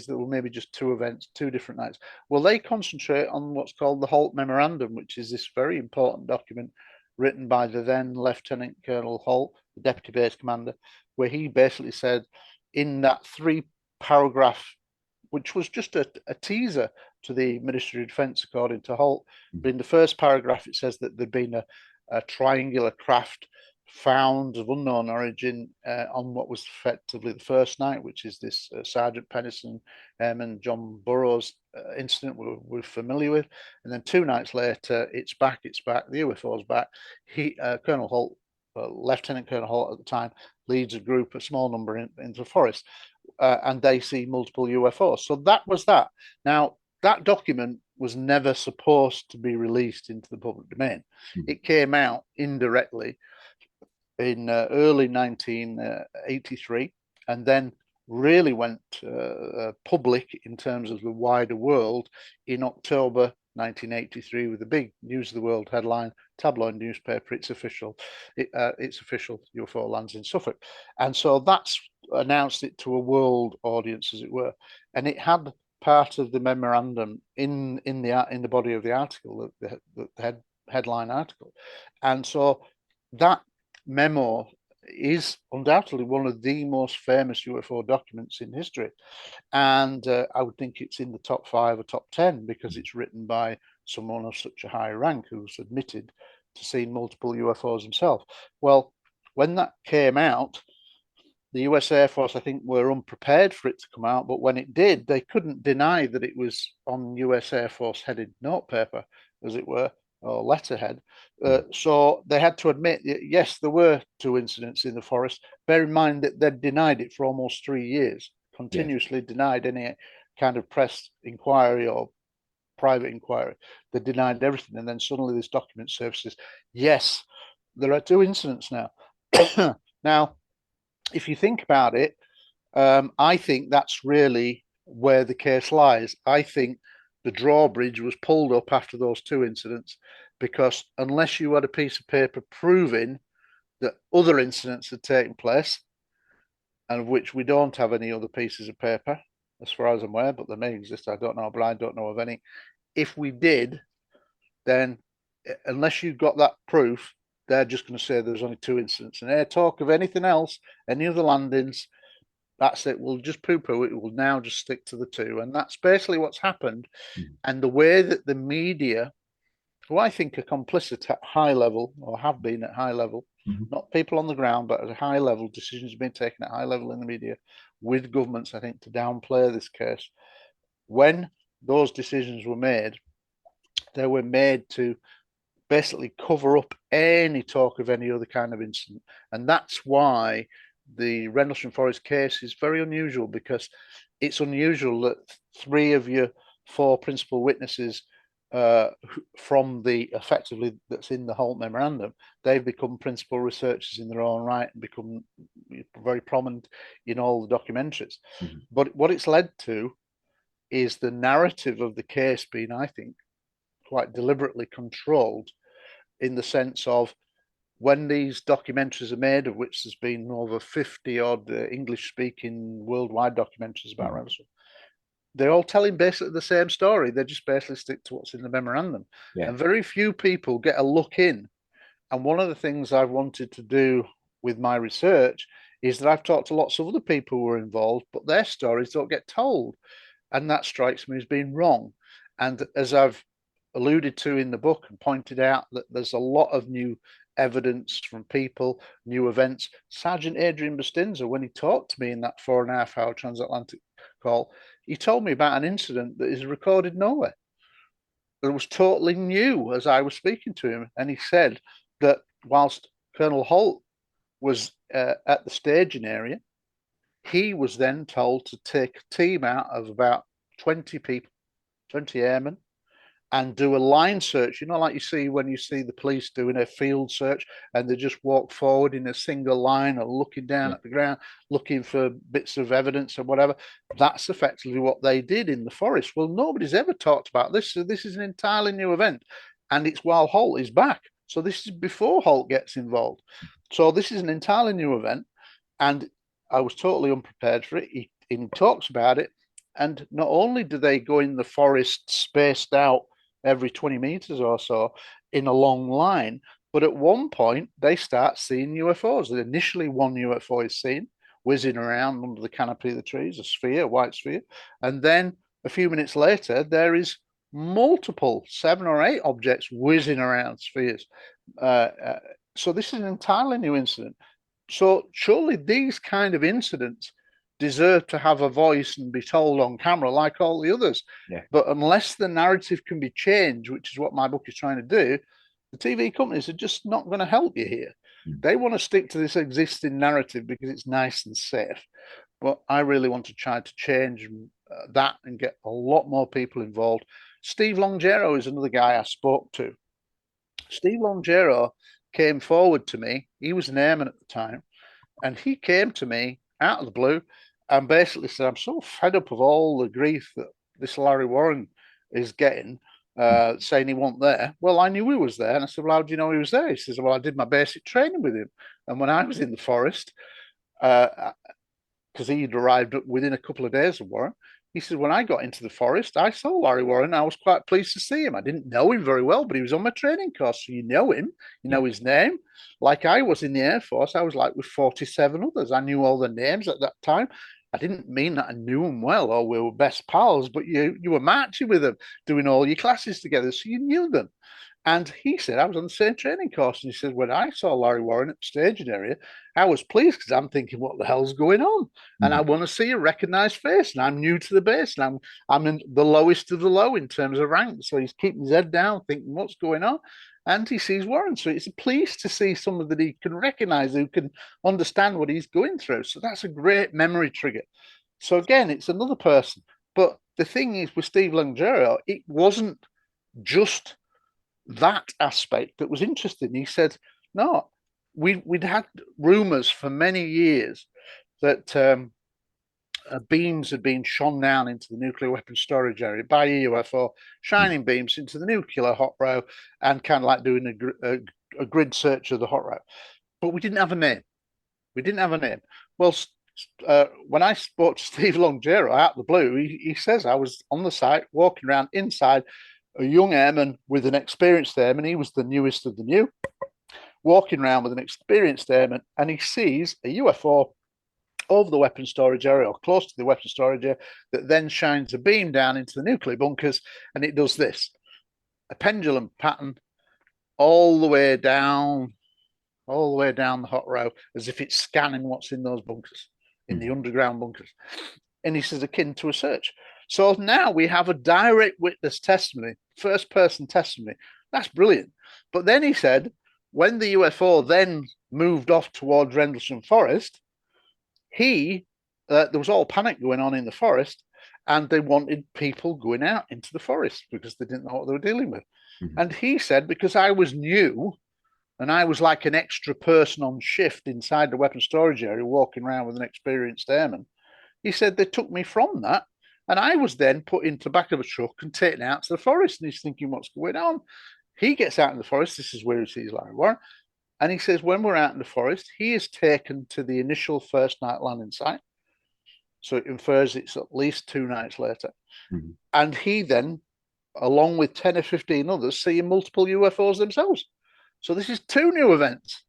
there were maybe just 2 events, 2 different nights. Well, they concentrate on what's called the Holt Memorandum, which is this very important document written by the then Lieutenant Colonel Holt, the Deputy Base Commander, where he basically said in that 3-paragraph, which was just a teaser to the Ministry of Defence, according to Holt, but in the first paragraph it says that there'd been a triangular craft found of unknown origin on what was effectively the first night, which is this Sergeant Pennison and John Burroughs incident we're familiar with. And then 2 nights later, it's back, the UFO's back. Colonel Holt, Lieutenant Colonel Holt at the time, leads a group, a small number, into the forest, and they see multiple UFOs. So that was that. Now, that document was never supposed to be released into the public domain. It came out indirectly in early 1983, and then really went public in terms of the wider world in October 1983 with a big News of the World headline, tabloid newspaper, it's official, UFO lands in Suffolk. And so that's announced it to a world audience, as it were. And it had part of the memorandum in the body of the article, the headline article. And so that memo is undoubtedly one of the most famous UFO documents in history. And I would think it's in the top 5 or top 10 because it's written by someone of such a high rank who's admitted to seeing multiple UFOs himself. Well, when that came out, the US Air Force, I think, were unprepared for it to come out, but when it did, they couldn't deny that it was on US Air Force headed notepaper, as it were, or letterhead. So they had to admit, yes, there were 2 incidents in the forest. Bear in mind that they'd denied it for almost 3 years, continuously denied any kind of press inquiry or private inquiry. They denied everything. And then suddenly this document surfaces. Yes, there are 2 incidents now. Now, if you think about it, I think that's really where the case lies. I think the drawbridge was pulled up after those 2 incidents, because unless you had a piece of paper proving that other incidents had taken place, and of which we don't have any other pieces of paper, as far as I'm aware, but they may exist, I don't know, but I don't know of any. If we did, then unless you got that proof, they're just going to say there's only 2 incidents. And they talk of anything else, any other landings, that's it. We'll just poo-poo it. We'll now just stick to the 2. And that's basically what's happened. And the way that the media who I think are complicit at high level, or have been at high level, not people on the ground, but at a high level, decisions have been taken at high level in the media with governments, I think, to downplay this case. When those decisions were made, they were made to basically cover up any talk of any other kind of incident. And that's why the Rendlesham Forest case is very unusual, because it's unusual that 3 of your 4 principal witnesses from the effectively that's in the Holt memorandum, they've become principal researchers in their own right and become very prominent in all the documentaries. But what it's led to is the narrative of the case being, I think, quite deliberately controlled, in the sense of, when these documentaries are made, of which there's been over 50 odd English-speaking worldwide documentaries about Rendlesham, they're all telling basically the same story. They just basically stick to what's in the memorandum. And very few people get a look in. And one of the things I've wanted to do with my research is that I've talked to lots of other people who are involved, but their stories don't get told. And that strikes me as being wrong. And as I've alluded to in the book and pointed out, that there's a lot of new evidence from people, new events. Sergeant Adrian Bustinza, when he talked to me in that 4.5-hour transatlantic call, he told me about an incident that is recorded nowhere. That was totally new as I was speaking to him. And he said that whilst Colonel Holt was at the staging area, he was then told to take a team out of about 20 people, 20 airmen, and do a line search, like you see when you see the police doing a field search, and they just walk forward in a single line or looking down at the ground, looking for bits of evidence or whatever. That's effectively what they did in the forest. Well, nobody's ever talked about this. So this is an entirely new event, and it's while Holt is back. So this is before Holt gets involved. So this is an entirely new event, and I was totally unprepared for it. He talks about it, and not only do they go in the forest spaced out every 20 meters or so in a long line, but at one point they start seeing UFOs. Initially, one UFO is seen whizzing around under the canopy of the trees, a sphere, a white sphere, and then a few minutes later there is multiple 7 or 8 objects whizzing around spheres. So this is an entirely new incident. So surely these kind of incidents deserve to have a voice and be told on camera like all the others. But unless the narrative can be changed, which is what my book is trying to do, the TV companies are just not going to help you here. They want to stick to this existing narrative because it's nice and safe. But I really want to try to change that and get a lot more people involved. Steve Longero is another guy I spoke to. Steve Longero came forward to me. He was an airman at the time, and he came to me out of the blue and basically said, I'm so fed up of all the grief that this Larry Warren is getting, saying he wasn't there. Well, I knew he was there. And I said, well, how do you know he was there? He says, well, I did my basic training with him. And when I was in the forest, because he'd arrived within a couple of days of Warren, he said, when I got into the forest, I saw Larry Warren. I was quite pleased to see him. I didn't know him very well, but he was on my training course. So you know him, you know his name. Like I was in the Air Force, I was like with 47 others. I knew all the names at that time. I didn't mean that I knew them well or we were best pals, but you were marching with them, doing all your classes together. So you knew them. And he said, I was on the same training course. And he said, when I saw Larry Warren at the staging area, I was pleased because I'm thinking, what the hell's going on? And I want to see a recognized face. And I'm new to the base. And I'm in the lowest of the low in terms of rank. So he's keeping his head down, thinking, what's going on? And he sees Warren. So it's pleased to see someone that he can recognize, who can understand what he's going through. So that's a great memory trigger. So again, it's another person. But the thing is, with Steve Longero, it wasn't just that aspect that was interesting. He said, no, we'd had rumors for many years that beams had been shone down into the nuclear weapons storage area by a UFO, shining beams into the nuclear hot row, and kind of like doing a grid search of the hot row. But we didn't have a name. Well, when I spoke to Steve Longero out of the blue, he says, I was on the site walking around inside, a young airman with an experienced airman. He was the newest of the new, walking around with an experienced airman, and he sees a UFO over the weapons storage area, or close to the weapons storage area, that then shines a beam down into the nuclear bunkers, and it does this. a pendulum pattern all the way down the hot row, as if it's scanning what's in those bunkers, in the underground bunkers. And he says, akin to a search. So now we have a direct witness testimony, first person testimony. That's brilliant. But then he said, when the UFO then moved off towards Rendlesham Forest, there was all panic going on in the forest, and they wanted people going out into the forest because they didn't know what they were dealing with. And he said, because I was new and I was like an extra person on shift inside the weapons storage area, walking around with an experienced airman, he said they took me from that, and I was then put into the back of a truck and taken out to the forest. And he's thinking, what's going on? He gets out in the forest. This is where he sees Larry Warren. And he says, when we're out in the forest, he is taken to the initial first night landing site. So it infers it's at least 2 nights later. And he then, along with 10 or 15 others, see multiple UFOs themselves. So this is 2 new events.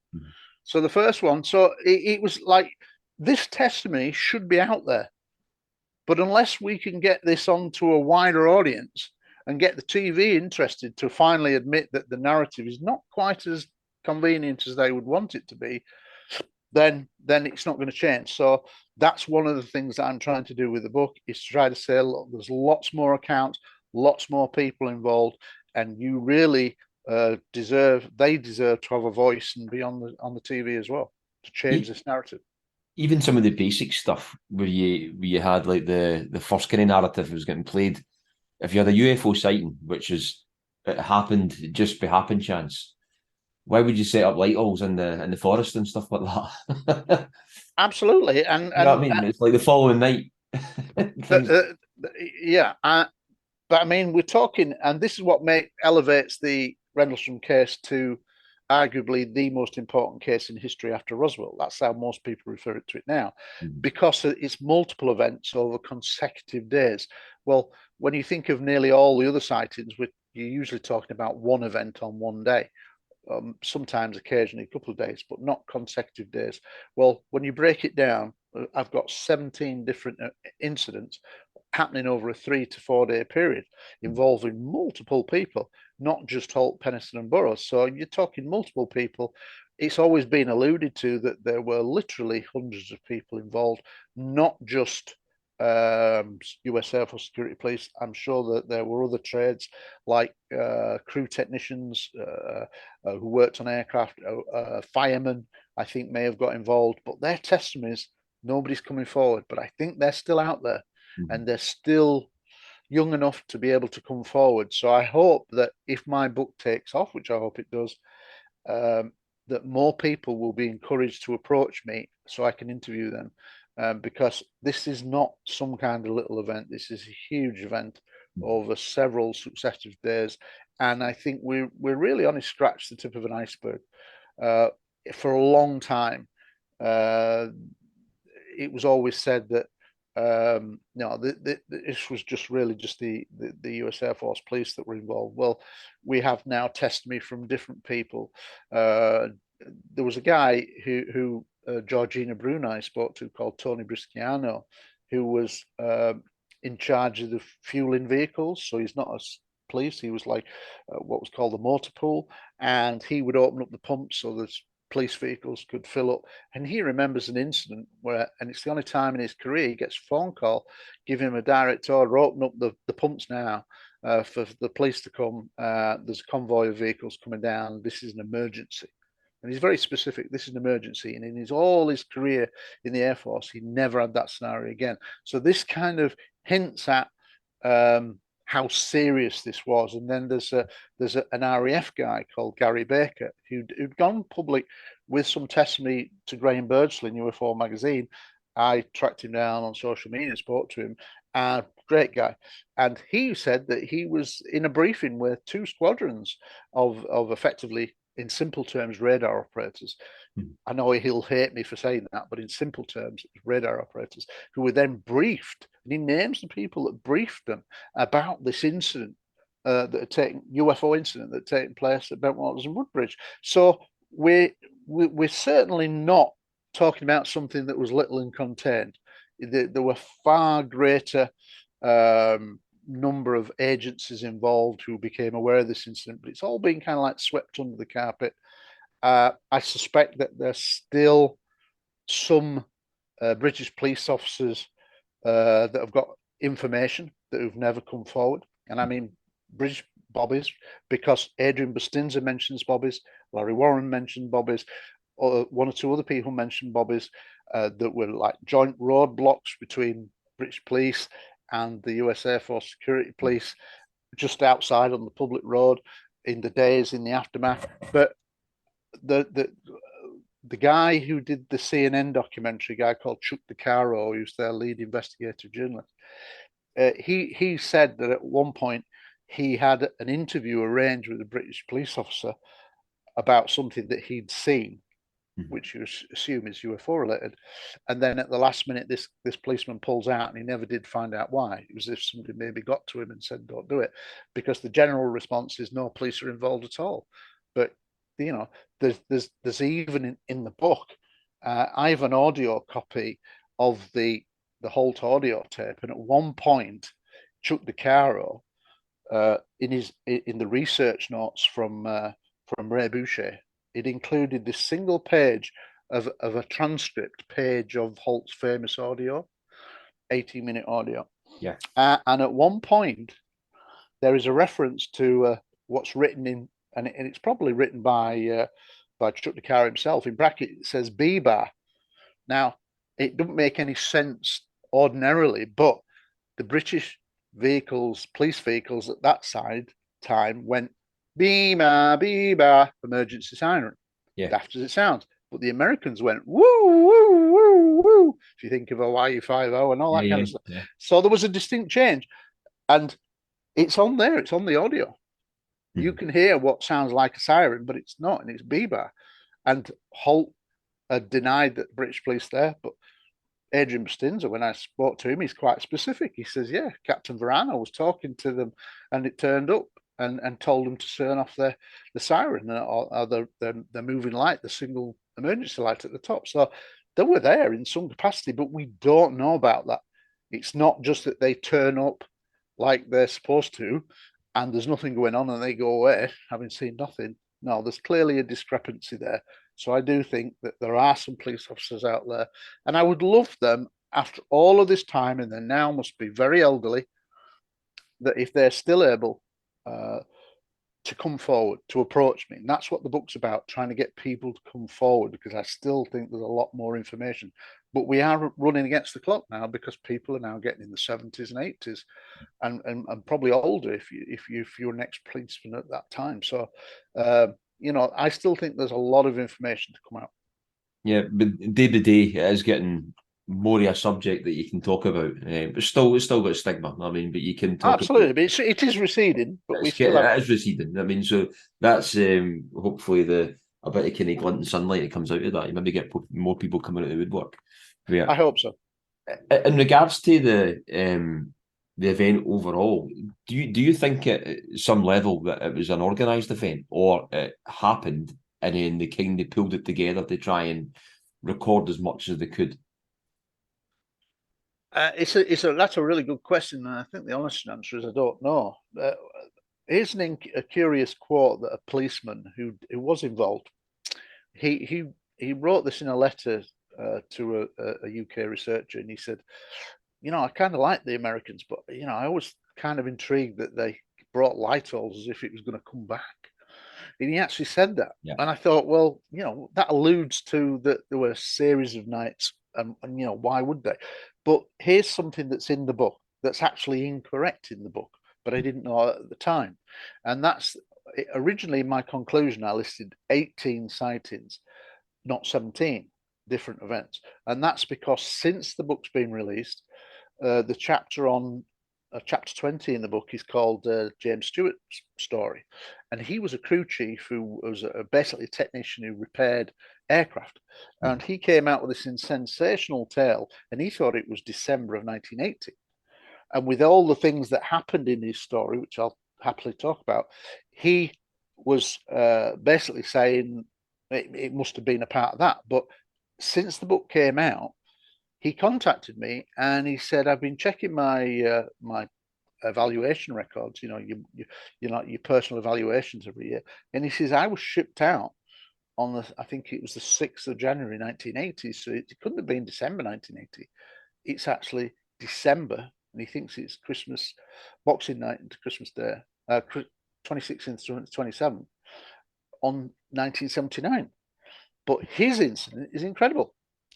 So the first one, so it was like, this testimony should be out there. But unless we can get this onto a wider audience and get the TV interested to finally admit that the narrative is not quite as convenient as they would want it to be, then it's not going to change. So that's one of the things that I'm trying to do with the book, is to try to say, look, there's lots more accounts, lots more people involved, and you really deserve to have a voice and be on the TV as well to change this narrative. Even some of the basic stuff where you had like the first kind of narrative was getting played. If you had a UFO sighting, it happened just by happen chance, why would you set up light poles in the forest and stuff like that? Absolutely, and you know what I mean? It's like the following night. Yeah, but I mean, we're talking, and this is what elevates the Rendlesham case to arguably the most important case in history after Roswell. That's how most people refer to it now, because it's multiple events over consecutive days. Well, when you think of nearly all the other sightings, you're usually talking about one event on one day. Sometimes occasionally a couple of days, but not consecutive days. Well, when you break it down, I've got 17 different incidents happening over a 3 to 4 day period involving multiple people, not just Holt, Penniston and Burroughs. So you're talking multiple people. It's always been alluded to that there were literally hundreds of people involved, not just US Air Force Security Police. I'm sure that there were other trades like crew technicians who worked on aircraft, firemen, I think may have got involved, but their testimonies, nobody's coming forward. But I think they're still out there, and they're still young enough to be able to come forward. So I hope that if my book takes off, which I hope it does, that more people will be encouraged to approach me so I can interview them. Because this is not some kind of little event. This is a huge event over several successive days. And I think we're really only scratched the tip of an iceberg. For a long time, it was always said that no, this was just really just the US Air Force police that were involved. Well, we have now testimony from different people. There was a guy who Georgina Bruni spoke to, called Tony Brisciano, who was in charge of the fueling vehicles. So he's not a police. He was like what was called the motor pool, and he would open up the pumps so the police vehicles could fill up. And he remembers an incident where, and it's the only time in his career, he gets a phone call, give him a direct order, open up the pumps now for the police to come. There's a convoy of vehicles coming down. This is an emergency. And he's very specific. This is an emergency. And in all his career in the Air Force, he never had that scenario again. So this kind of hints at how serious this was. And then there's an RAF guy called Gary Baker who'd gone public with some testimony to Graham Birdsley in UFO magazine. I tracked him down on social media, spoke to him. Great guy. And he said that he was in a briefing with 2 squadrons of effectively, in simple terms, radar operators. I know he'll hate me for saying that, but in simple terms, radar operators who were then briefed, and he names the people that briefed them about this incident UFO incident that had taken place at Bentwaters and Woodbridge. So we're certainly not talking about something that was little and contained. There were far greater number of agencies involved who became aware of this incident, but it's all been kind of like swept under the carpet. I suspect that there's still some British police officers that have got information that have never come forward. And I mean British bobbies, because Adrian Bustinza mentions bobbies, Larry Warren mentioned bobbies, or one or two other people mentioned bobbies that were like joint roadblocks between British police and the US Air Force security police just outside on the public road in the days in the aftermath. But the guy who did the CNN documentary, a guy called Chuck DeCaro, who's their lead investigative journalist, he said that at one point he had an interview arranged with a British police officer about something that he'd seen, which you assume is UFO related. And then at the last minute, this policeman pulls out, and he never did find out why. It was as if somebody maybe got to him and said, "Don't do it," because the general response is no police are involved at all. But you know, there's even in the book, I have an audio copy of the Holt audio tape, and at one point, Chuck DeCaro, in the research notes from Ray Boucher, it included this single page of a transcript page of Holt's famous audio, 18-minute audio. Yeah. And at one point, there is a reference to what's written in, and it's probably written by Chuck DeCaro himself. In bracket, it says B-bar. Now, it doesn't make any sense ordinarily, but the British vehicles, police vehicles at that time went beamer, beamer, emergency siren. Yeah. Daft as it sounds. But the Americans went woo, woo, woo, woo. If you think of Hawaii 5-0 and all that kind of stuff. Yeah. So there was a distinct change. And it's on there, it's on the audio. You can hear what sounds like a siren, but it's not, and it's B-bar. And Holt denied that the British police there, but Adrian Bustinza, when I spoke to him, he's quite specific. He says, yeah, Captain Verano was talking to them, and it turned up and told them to turn off the siren or the moving light, the single emergency light at the top. So they were there in some capacity, but we don't know about that. It's not just that they turn up like they're supposed to, and there's nothing going on, and they go away having seen nothing. No, there's clearly a discrepancy there. So I do think that there are some police officers out there, and I would love them, after all of this time, and they now must be very elderly, that if they're still able to come forward, to approach me. And that's what the book's about, trying to get people to come forward, because I still think there's a lot more information. But we are running against the clock now, because people are now getting in the 70s and 80s and probably older if you're an ex-policeman at that time. So, I still think there's a lot of information to come out. Yeah, but day by day, it is getting more of a subject that you can talk about. But it's still got stigma. I mean, but you can talk absolutely. About, but it is receding, but it is receding. I mean, so that's hopefully a bit of kind of glint and sunlight that comes out of that. You maybe get more people coming out of the woodwork. Yeah. I hope so. In regards to the event overall, do you think at some level that it was an organised event, or it happened and then they kind of pulled it together to try and record as much as they could? That's a really good question, and I think the honest answer is I don't know. Here's a curious quote that a policeman who was involved, he wrote this in a letter to a UK researcher, and he said, I kind of like the Americans, but I was kind of intrigued that they brought Lightols as if it was going to come back. And he actually said that. Yeah. And I thought, well, that alludes to that there were a series of nights, and why would they? But here's something that's in the book that's actually incorrect in the book, but I didn't know at the time. And that's originally in my conclusion, I listed 18 sightings, not 17 different events. And that's because since the book's been released, the chapter on chapter 20 in the book is called James Stewart's story. And he was a crew chief who was basically a technician who repaired aircraft. And he came out with this sensational tale, and he thought it was December of 1980. And with all the things that happened in his story, which I'll happily talk about, he was basically saying it must have been a part of that. But since the book came out, he contacted me and he said, I've been checking my evaluation records, your personal evaluations every year. And he says, I was shipped out on I think it was the 6th of January 1980. So it couldn't have been December 1980. It's actually December, and he thinks it's Christmas, Boxing Night into Christmas Day, 26th into 27th on 1979. But his incident is incredible.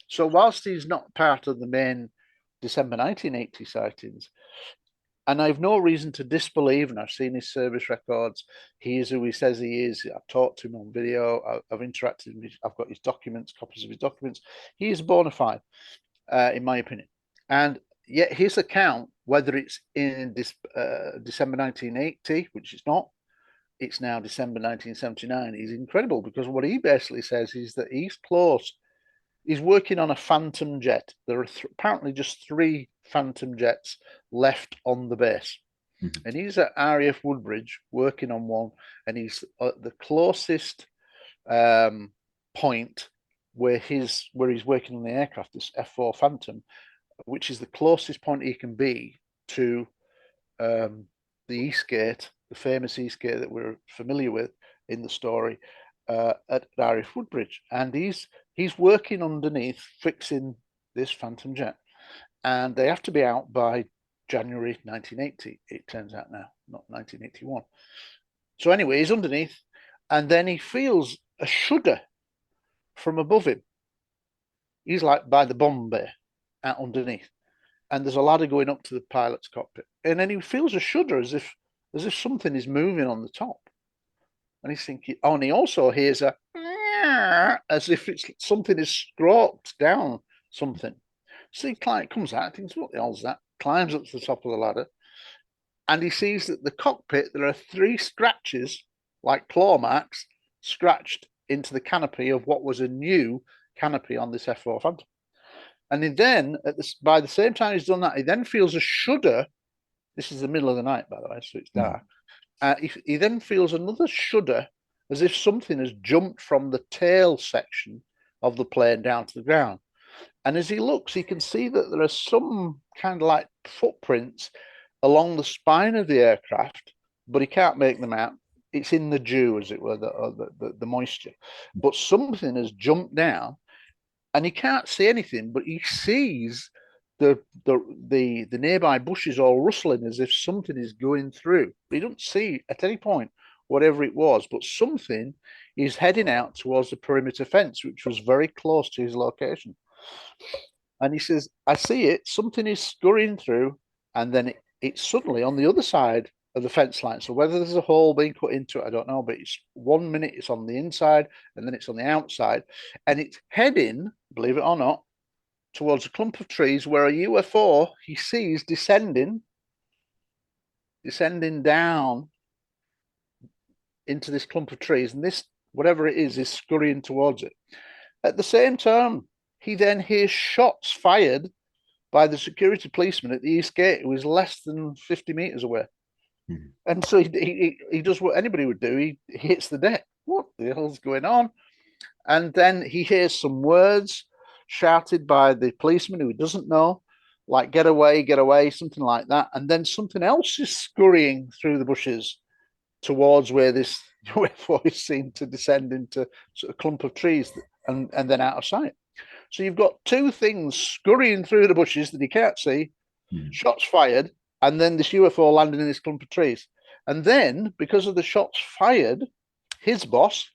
So whilst he's not part of the main December 1980 sightings, and I've no reason to disbelieve, and I've seen his service records, he is who he says he is. I've talked to him on video, I've interacted with him, I've got his documents, copies of his documents. He is bona fide, in my opinion. And yet his account, whether it's in this December 1980, which it's not, it's now December 1979, is incredible, because what he basically says is that he's working on a phantom jet. There are apparently just 3 phantom jets left on the base. And he's at RAF Woodbridge working on one, and he's at the closest point where he's working on the aircraft, this F4 Phantom, which is the closest point he can be to the Eastgate, the famous Eastgate that we're familiar with in the story, at RAF Woodbridge. And he's working underneath fixing this phantom jet, and they have to be out by January 1980, it turns out now, not 1981. So anyway, he's underneath, and then he feels a shudder from above him. He's like by the bomb bay out underneath, and there's a ladder going up to the pilot's cockpit, and then he feels a shudder as if something is moving on the top. And he's thinking, and he also hears as if it's something is scrawked down something. So he comes out, thinks, what the hell's that? Climbs up to the top of the ladder, and he sees that the cockpit, there are 3 scratches, like claw marks, scratched into the canopy of what was a new canopy on this F4 Phantom. And then, by the same time he's done that, he then feels a shudder. This is the middle of the night, by the way, so it's dark. He then feels another shudder, as if something has jumped from the tail section of the plane down to the ground. And as he looks, he can see that there are some kind of like footprints along the spine of the aircraft, but he can't make them out. It's in the dew, as it were, the moisture. But something has jumped down, and he can't see anything, but he sees the nearby bushes all rustling as if something is going through. But he doesn't see at any point whatever it was, but something is heading out towards the perimeter fence, which was very close to his location. And he says, I see it, something is scurrying through, and then it's suddenly on the other side of the fence line. So whether there's a hole being cut into it, I don't know, but it's 1 minute it's on the inside, and then it's on the outside, and it's heading, believe it or not, towards a clump of trees where a UFO he sees descending down into this clump of trees, and this, whatever it is scurrying towards it. At the same time, he then hears shots fired by the security policeman at the East Gate, who is less than 50 meters away. And so he does what anybody would do. He hits the deck. What the hell's going on? And then he hears some words shouted by the policeman who he doesn't know, like get away, something like that. And then something else is scurrying through the bushes towards where this UFO is seen to descend into sort of clump of trees and then out of sight. So you've got 2 things scurrying through the bushes that he can't see, shots fired, and then this UFO landing in this clump of trees. And then, because of the shots fired, his boss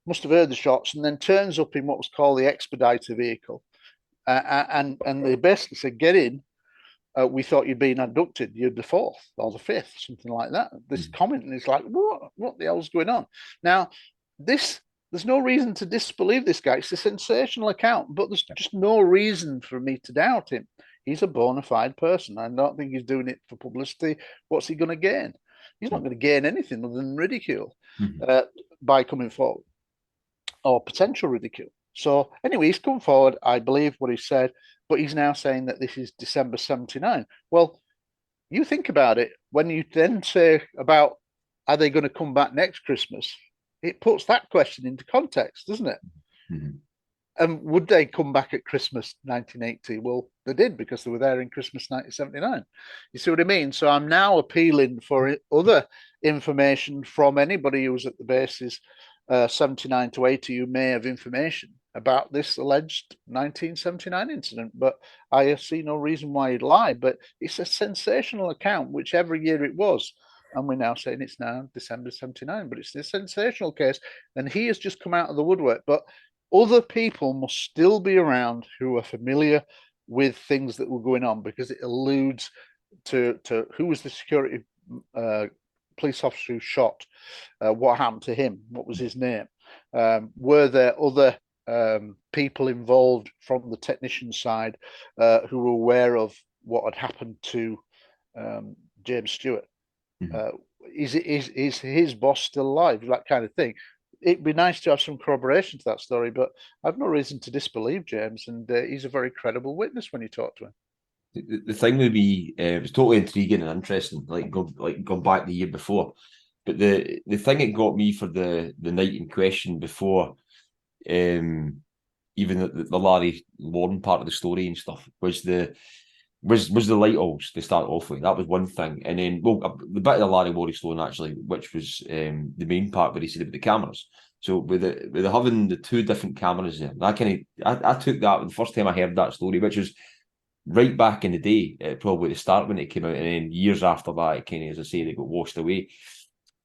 must have heard the shots and then turns up in what was called the expediter vehicle. And they basically said, get in. We thought you'd been abducted. You're the 4th or the 5th, something like that. This comment, and it's like, what the hell's going on? Now, there's no reason to disbelieve this guy. It's a sensational account, but there's just no reason for me to doubt him. He's a bona fide person. I don't think he's doing it for publicity. What's he going to gain? He's not going to gain anything other than ridicule by coming forward, or potential ridicule. So anyway, he's come forward. I believe what he said, but he's now saying that this is December 79. Well, you think about it. When you then say about, are they going to come back next Christmas? It puts that question into context, doesn't it? And would they come back at Christmas 1980? Well, they did, because they were there in Christmas 1979. You see what I mean? So I'm now appealing for other information from anybody who's at the bases 79 to 80 who may have information about this alleged 1979 incident. But I see no reason why he'd lie. But it's a sensational account, whichever year it was. And we're now saying it's now December 79, but it's a sensational case. And he has just come out of the woodwork. But other people must still be around who are familiar with things that were going on, because it alludes to who was the security police officer who shot, what happened to him, what was his name, were there other people involved from the technician side who were aware of what had happened to James Stewart. Is his boss still alive? That kind of thing. It'd be nice to have some corroboration to that story, but I've no reason to disbelieve James, and he's a very credible witness when you talk to him. The thing would be, it was totally intriguing and interesting, like going back the year before. But the thing that got me for the night in question before, even the Larry Lauren part of the story and stuff, was the light owls to start off with. That was one thing, and then the bit of the Larry Laurie story actually, which was the main part where he said about the cameras. So with having the two different cameras there, I took that the first time I heard that story, which was right back in the day, probably the start when it came out, and then years after that, it kind of, as I say, they got washed away.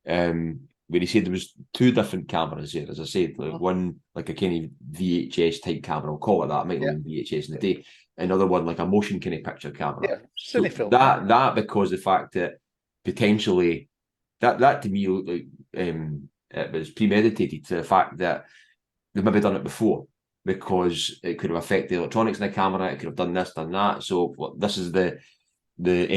Where he said there was two different cameras there, as I said, like one like a kind of VHS type camera, I'll call it that, might not be VHS in the day. Another one like a motion kind of picture camera. Yeah, cinefilm. So that because the fact that potentially that to me looked like it was premeditated, to the fact that they've maybe done it before, because it could have affected the electronics in the camera, it could have done this, done that. So this is the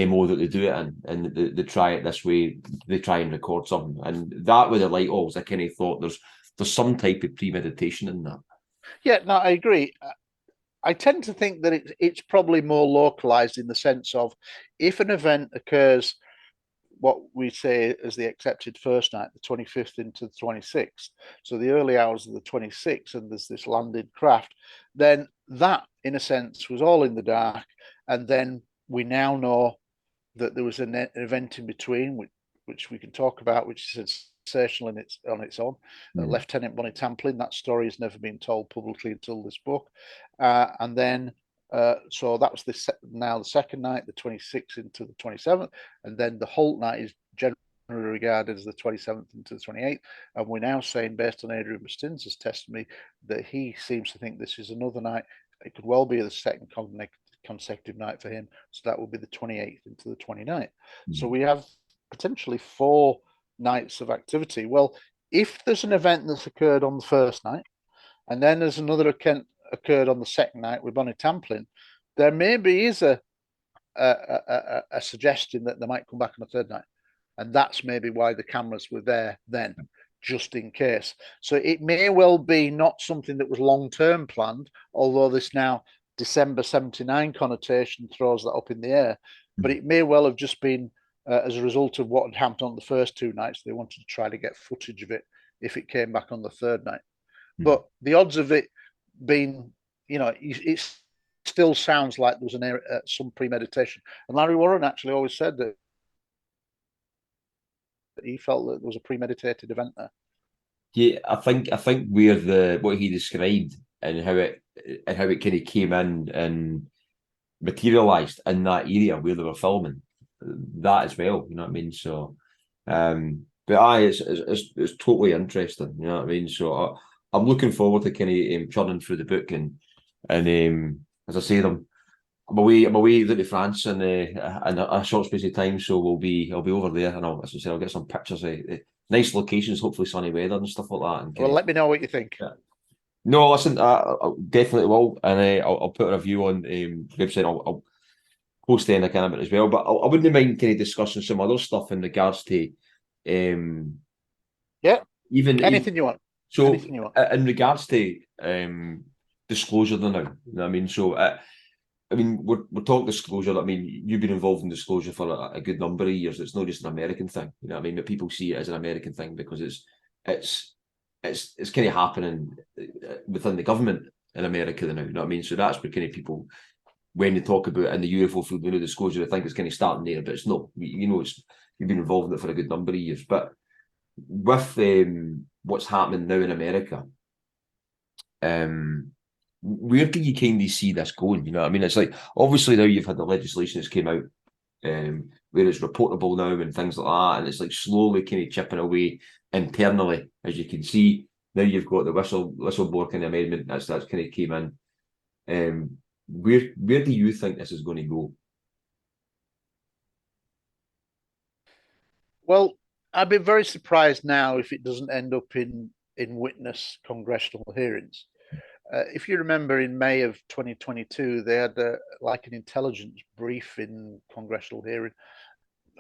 MO that they do it in, and they try it this way, they try and record something. And that with the light owls, I kind of thought there's some type of premeditation in that. Yeah, no, I agree. I tend to think that it's probably more localized, in the sense of, if an event occurs, what we say as the accepted first night, the 25th into the 26th, so the early hours of the 26th, and there's this landed craft, then that, in a sense, was all in the dark. And then we now know that there was an event in between, which we can talk about, which is sensational on its own. Lieutenant Bonnie Tamplin, that story has never been told publicly until this book. And then, so that was now the second night, the 26th into the 27th. And then the Holt night is generally regarded as the 27th into the 28th. And we're now saying, based on Adrian Bustinza's testimony, that he seems to think this is another night. It could well be the second consecutive night for him. So that will be the 28th into the 29th. So we have potentially 4 nights of activity. Well, if there's an event that's occurred on the first night, and then there's another occurred on the second night with Bonnie Tamplin, there maybe is a suggestion that they might come back on the third night. And that's maybe why the cameras were there then, just in case. So it may well be not something that was long-term planned, although this now December 79 connotation throws that up in the air. But it may well have just been as a result of what had happened on the first 2 nights. They wanted to try to get footage of it if it came back on the third night. But the odds of it being, it still sounds like there was some premeditation. And Larry Warren actually always said that he felt that there was a premeditated event there. Yeah, I think where what he described and how it kind of came in and materialized in that area where they were filming, that as well, you know what I mean? So but it's totally interesting, you know what I mean? So I'm looking forward to kind of churning through the book, and as I say, I'm away to France in a short space of time, so I'll be over there, and as I said, I'll get some pictures of nice locations, hopefully sunny weather and stuff like that. And well, let me know what you think. Yeah. No, listen, I definitely will, and I'll put a review on the website. I'll post in a kind of it as well, but I wouldn't mind kind of discussing some other stuff in regards to even anything you want. So in regards to disclosure now, you know what I mean? So I mean, we're talking disclosure. I mean, you've been involved in disclosure for a good number of years. It's not just an American thing, you know what I mean? But people see it as an American thing because it's kind of happening within the government in America now. You know what I mean? So that's where kind of people, when they talk about in the UFO field, disclosure, I think it's kind of starting there, but it's not. It's you've been involved in it for a good number of years. But with what's happening now in America, where do you kind of see this going? You know what I mean? It's like, obviously now you've had the legislation that's came out, where it's reportable now and things like that, and it's like slowly kind of chipping away internally, as you can see. Now you've got the whistleblower kind of amendment that's kind of came in. Where do you think this is going to go? Well, I'd be very surprised now if it doesn't end up in witness congressional hearings. If you remember, in May of 2022, they had like an intelligence brief in congressional hearing,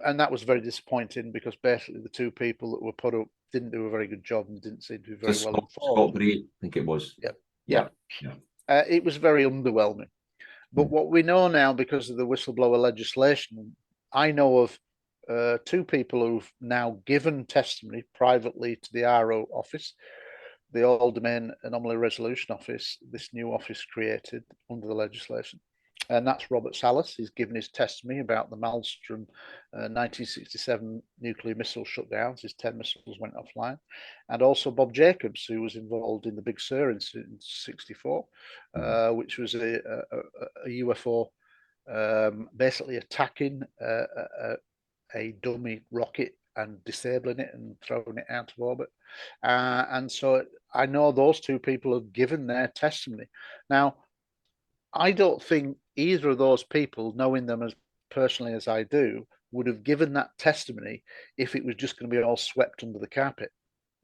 and that was very disappointing because basically the two people that were put up didn't do a very good job and didn't seem to be very well informed. Scott Bray, I think it was. Yeah. It was very underwhelming. But what we know now, because of the whistleblower legislation, I know of two people who've now given testimony privately to the RO office, the All Domain Anomaly Resolution Office, this new office created under the legislation. And that's Robert Salas. He's given his testimony about the Maelstrom 1967 nuclear missile shutdowns. His 10 missiles went offline. And also Bob Jacobs, who was involved in the Big Sur incident in 64, which was a UFO basically attacking a dummy rocket and disabling it and throwing it out of orbit. And so I know those two people have given their testimony. Now, I don't think either of those people, knowing them as personally as I do, would have given that testimony if it was just going to be all swept under the carpet.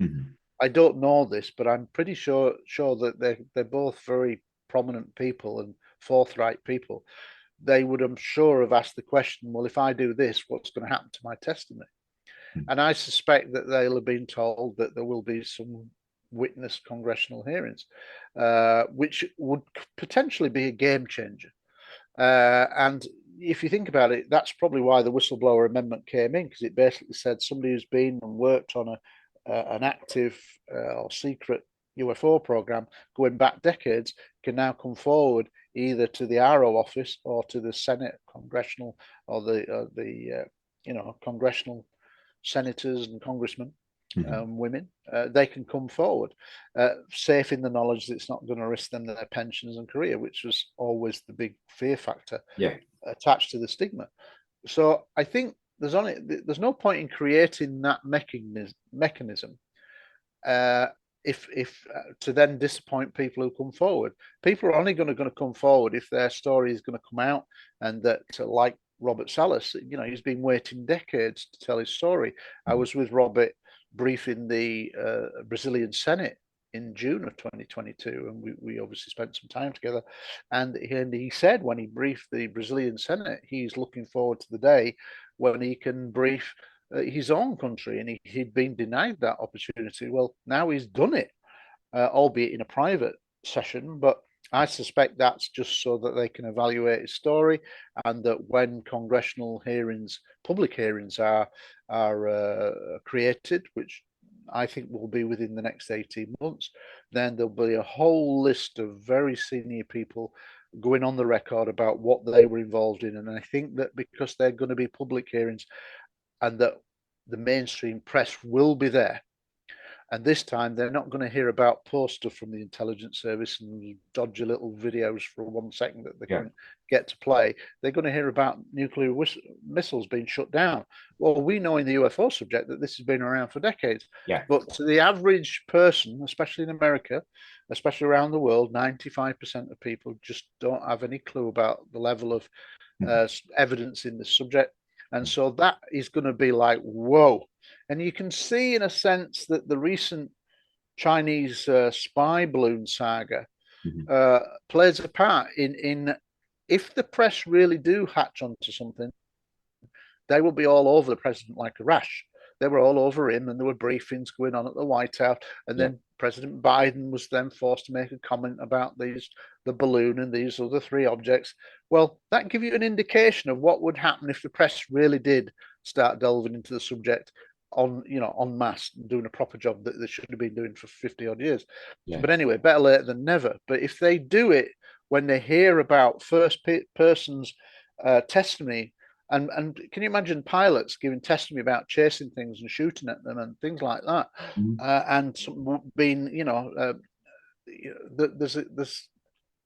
Mm-hmm. I don't know this, but I'm pretty sure that they're both very prominent people and forthright people. They would, I'm sure, have asked the question, well, if I do this, what's going to happen to my testimony? Mm-hmm. And I suspect that they'll have been told that there will be some witness congressional hearings, which would potentially be a game changer. And if you think about it, that's probably why the whistleblower amendment came in, because it basically said somebody who's been and worked on an active or secret UFO program going back decades can now come forward either to the RO office or to the Senate, congressional, or the congressional senators and congressmen. Women, they can come forward, safe in the knowledge that it's not going to risk them their pensions and career, which was always the big fear factor attached to the stigma. So I think there's no point in creating that mechanism if to then disappoint people who come forward. People are only going to come forward if their story is going to come out, and that like Robert Salas, he's been waiting decades to tell his story. I was with Robert briefing the Brazilian Senate in June of 2022, and we obviously spent some time together. And he said when he briefed the Brazilian Senate, he's looking forward to the day when he can brief his own country, and he'd been denied that opportunity. Well, now he's done it, albeit in a private session, but I suspect that's just so that they can evaluate his story, and that when congressional hearings, public hearings are created, which I think will be within the next 18 months, then there'll be a whole list of very senior people going on the record about what they were involved in. And I think that because they're going to be public hearings and that the mainstream press will be there, and this time they're not going to hear about post stuff from the intelligence service and dodgy little videos for 1 second that they can get to play. They're going to hear about nuclear missiles being shut down. Well, we know in the UFO subject that this has been around for decades. Yeah. But to the average person, especially in America, especially around the world, 95% of people just don't have any clue about the level of evidence in this subject. And so that is going to be like, whoa. And you can see, in a sense, that the recent Chinese spy balloon saga plays a part in if the press really do hatch onto something, they will be all over the president like a rash. They were all over him, and there were briefings going on at the White House. And then President Biden was then forced to make a comment about the balloon and these other three objects. Well, that gives you an indication of what would happen if the press really did start delving into the subject. en masse, doing a proper job that they should have been doing for 50 odd years. Yeah. But anyway, better late than never. But if they do it when they hear about first person's testimony, and can you imagine pilots giving testimony about chasing things and shooting at them and things like that, and being, there's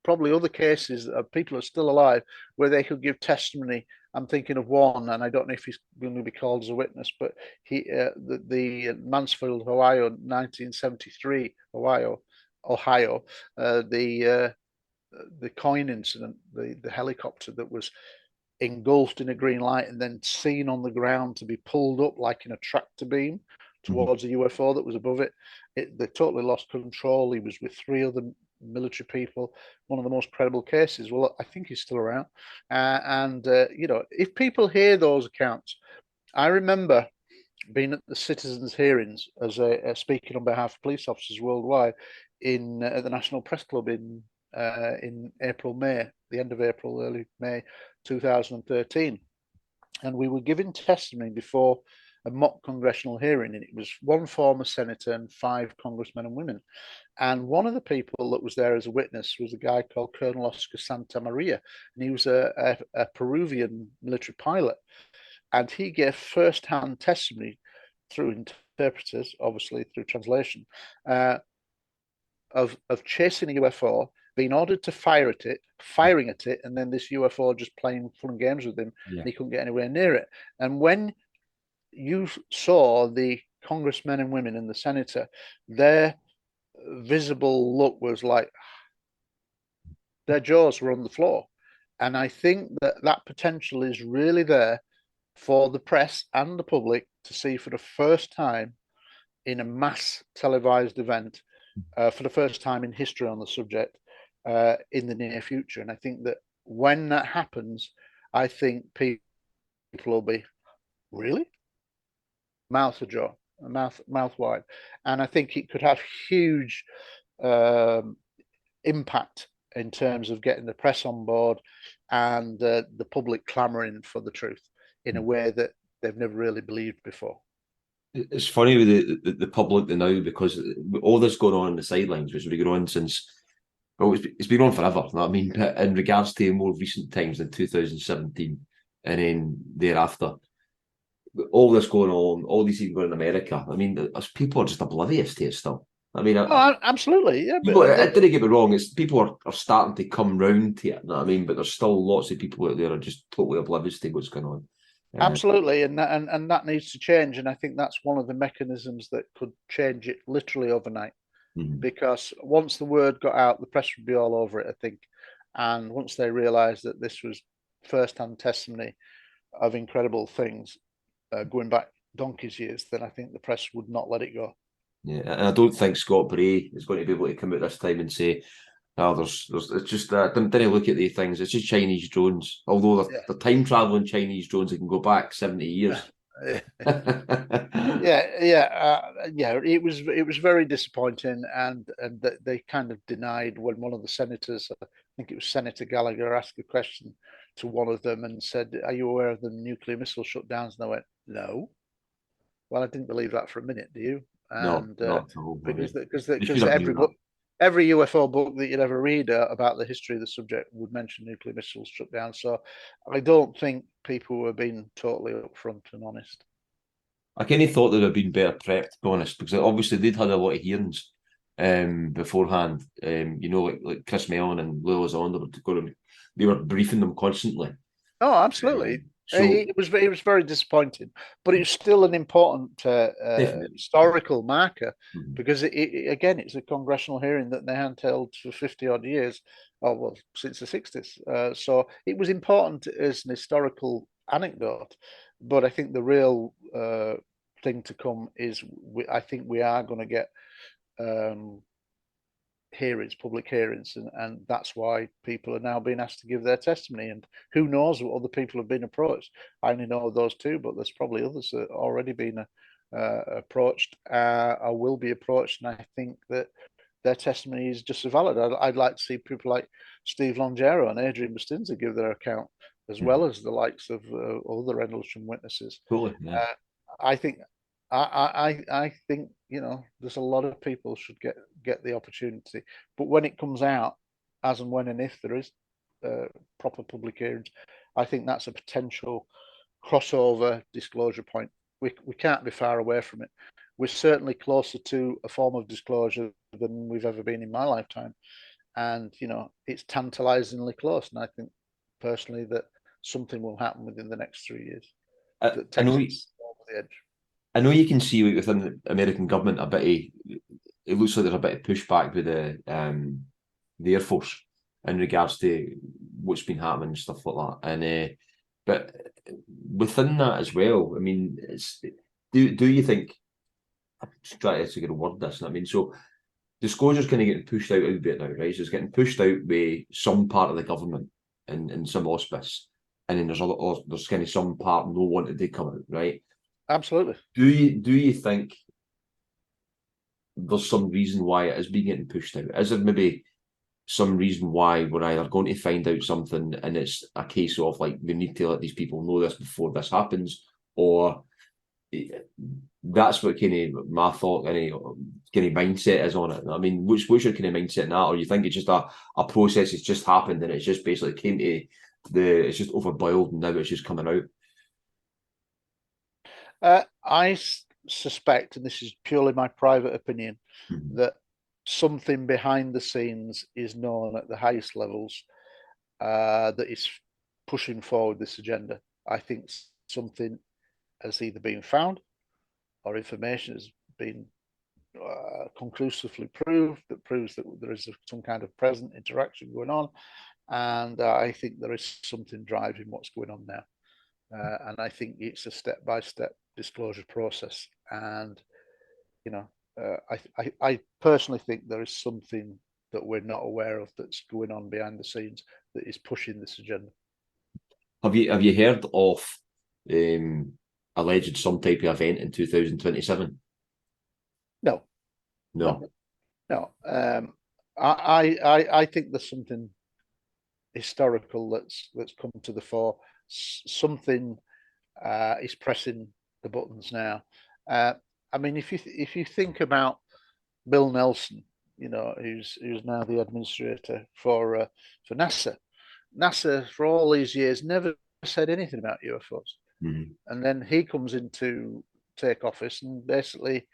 probably other cases of people who are still alive where they could give testimony. I'm thinking of one, and I don't know if he's going to be called as a witness, but the Mansfield, Ohio, 1973, Ohio, the coin incident, the helicopter that was engulfed in a green light and then seen on the ground to be pulled up like in a tractor beam towards a UFO that was above it. They totally lost control. He was with three other military people. One of the most credible cases. Well, I think he's still around. If people hear those accounts, I remember being at the citizens' hearings as a speaking on behalf of police officers worldwide at the National Press Club in April, May, the end of April, early May 2013. And we were giving testimony before a mock congressional hearing, and it was one former senator and 5 congressmen and women. And one of the people that was there as a witness was a guy called Colonel Oscar Santa Maria, and he was a Peruvian military pilot. And he gave first-hand testimony through interpreters, obviously through translation, of chasing a UFO, being ordered to fire at it, firing at it, and then this UFO just playing fun and games with him, and he couldn't get anywhere near it. And when you saw the congressmen and women and the senator, their visible look was like their jaws were on the floor. And I think that potential is really there for the press and the public to see for the first time in a mass televised event, for the first time in history on the subject, in the near future. And I think that when that happens, I think people will be really mouth ajar, mouth wide, and I think it could have huge impact in terms of getting the press on board and the public clamoring for the truth in a way that they've never really believed before. It's funny with the public now, because all this going on in the sidelines, which has been going on since, well, it's been on forever. You know what I mean, in regards to more recent times in 2017 and then thereafter, all this going on, all these things going on in America. I mean, people are just oblivious to it still. I mean, absolutely, yeah. People, it didn't get me wrong. It's people are starting to come round to it. You know what I mean, but there's still lots of people out there are just totally oblivious to what's going on. Absolutely, and that needs to change. And I think that's one of the mechanisms that could change it literally overnight. Because once the word got out, the press would be all over it, I think. And once they realised that this was first-hand testimony of incredible things going back donkey's years, then I think the press would not let it go. Yeah, and I don't think Scott Bray is going to be able to come out this time and say, "Oh, there's it's just didn't look at these things. It's just Chinese drones." Although the time traveling Chinese drones, they can go back 70 years. It was very disappointing, and they kind of denied when one of the senators, I think it was Senator Gallagher, asked a question to one of them and said, "Are you aware of the nuclear missile shutdowns?" And they went, "No." Well, I didn't believe that for a minute. Do you? And, no, not at all. Because every UFO book that you'd ever read about the history of the subject would mention nuclear missiles shut down. So I don't think people were being totally upfront and honest. I kind of thought they'd have been better prepped, to be honest, because obviously they'd had a lot of hearings beforehand. Like Chris Mellon and Lula Zonda they were briefing them constantly. Oh, absolutely. It was very disappointing, but it's still an important historical marker, because it's a congressional hearing that they hadn't held for 50 odd years, since the 60s. So it was important as an historical anecdote, but I think the real thing to come is I think we are going to get public hearings, and that's why people are now being asked to give their testimony. And who knows what other people have been approached. I only know those two, but there's probably others that have already been approached or will be approached, and I think that their testimony is just as valid. I'd like to see people like Steve Longero and Adrian Bustinza give their account, as well as the likes of other Rendlesham witnesses. Totally, yeah. I think I think, there's a lot of people should get the opportunity, but when it comes out, as and when and if there is proper public hearings, I think that's a potential crossover disclosure point. We can't be far away from it. We're certainly closer to a form of disclosure than we've ever been in my lifetime, and it's tantalizingly close. And I think personally that something will happen within the next 3 years I, that I know. takes us over the edge. I know you can see like, within the American government a bit of, it looks like there's a bit of pushback with the Air Force in regards to what's been happening and stuff like that. And but within that as well, I mean, do you think? I'm just trying to get a word this. I mean, so disclosure's kind of getting pushed out a bit now, right? So it's getting pushed out by some part of the government in some auspice, and then there's kind of some part no wanted to come out, right? Absolutely. Do you think there's some reason why it is being getting pushed out? Is there maybe some reason why we're either going to find out something and it's a case of like we need to let these people know this before this happens, or that's what kind of my thought, kind of mindset is on it. I mean, what's your kind of mindset in that, or you think it's just a process that's just happened and it's just basically came to it's just overboiled and now it's just coming out? I suspect, and this is purely my private opinion, that something behind the scenes is known at the highest levels that is pushing forward this agenda. I think something has either been found or information has been conclusively proved that proves that there is some kind of present interaction going on. And I think there is something driving what's going on now. And I think it's a step-by-step disclosure process. And I personally think there is something that we're not aware of that's going on behind the scenes that is pushing this agenda. Have you heard of alleged some type of event in 2027? No, No. no. I think there's something historical that's come to the fore. Something is pressing the buttons now. I mean, if you think about Bill Nelson, who's now the administrator for NASA. NASA for all these years never said anything about UFOs, and then he comes in to take office, and basically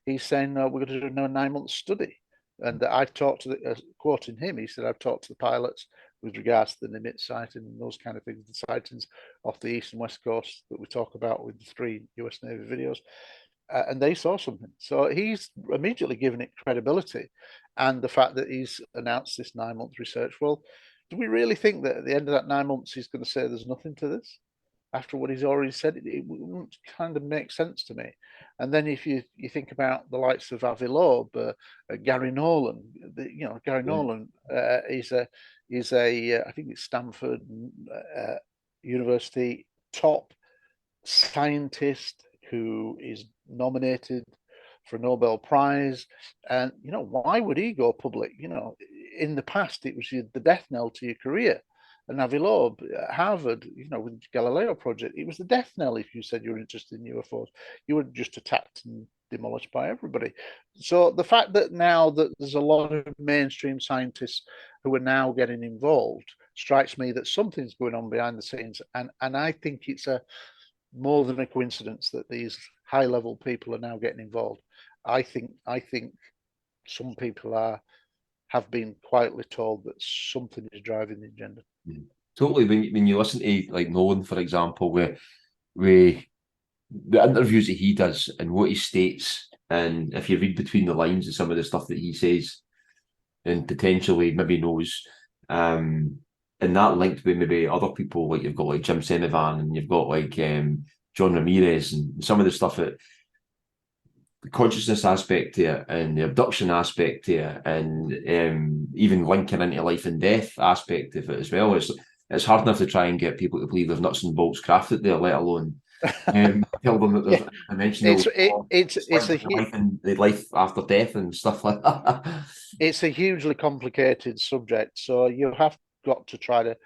he's saying, "No, we're going to do a 9-month study." And I've talked to quoting him, he said, "I've talked to the pilots with regards to the Nimitz sighting and those kind of things, the sightings off the east and west coast that we talk about with the 3 US Navy videos." And they saw something. So he's immediately given it credibility. And the fact that he's announced this 9-month research, well, do we really think that at the end of that 9 months, he's going to say there's nothing to this? After what he's already said, it wouldn't kind of make sense to me. And then if you think about the likes of Avi Loeb, Gary Nolan, Gary Nolan is a I think it's Stanford University top scientist who is nominated for a Nobel Prize. And, why would he go public? In the past, it was the death knell to your career. And Avi Loeb at Harvard, with the Galileo project, it was the death knell if you said you were interested in UFOs. You were just attacked and demolished by everybody. So the fact that now that there's a lot of mainstream scientists who are now getting involved strikes me that something's going on behind the scenes. And I think it's more than a coincidence that these high level people are now getting involved. I think some people have been quietly told that something is driving the agenda. Totally. When you listen to like Nolan, for example, where the interviews that he does and what he states, and if you read between the lines of some of the stuff that he says, and potentially maybe knows, and that linked with maybe other people, like you've got like Jim Semivan and you've got like John Ramirez and some of the stuff that the consciousness aspect to it and the abduction aspect to it and even linking into life and death aspect of it as well. It's hard enough to try and get people to believe there's nuts and bolts crafted there, let alone tell them that there's dimensional it's a the life after death and stuff like that. It's a hugely complicated subject, so you have got to try to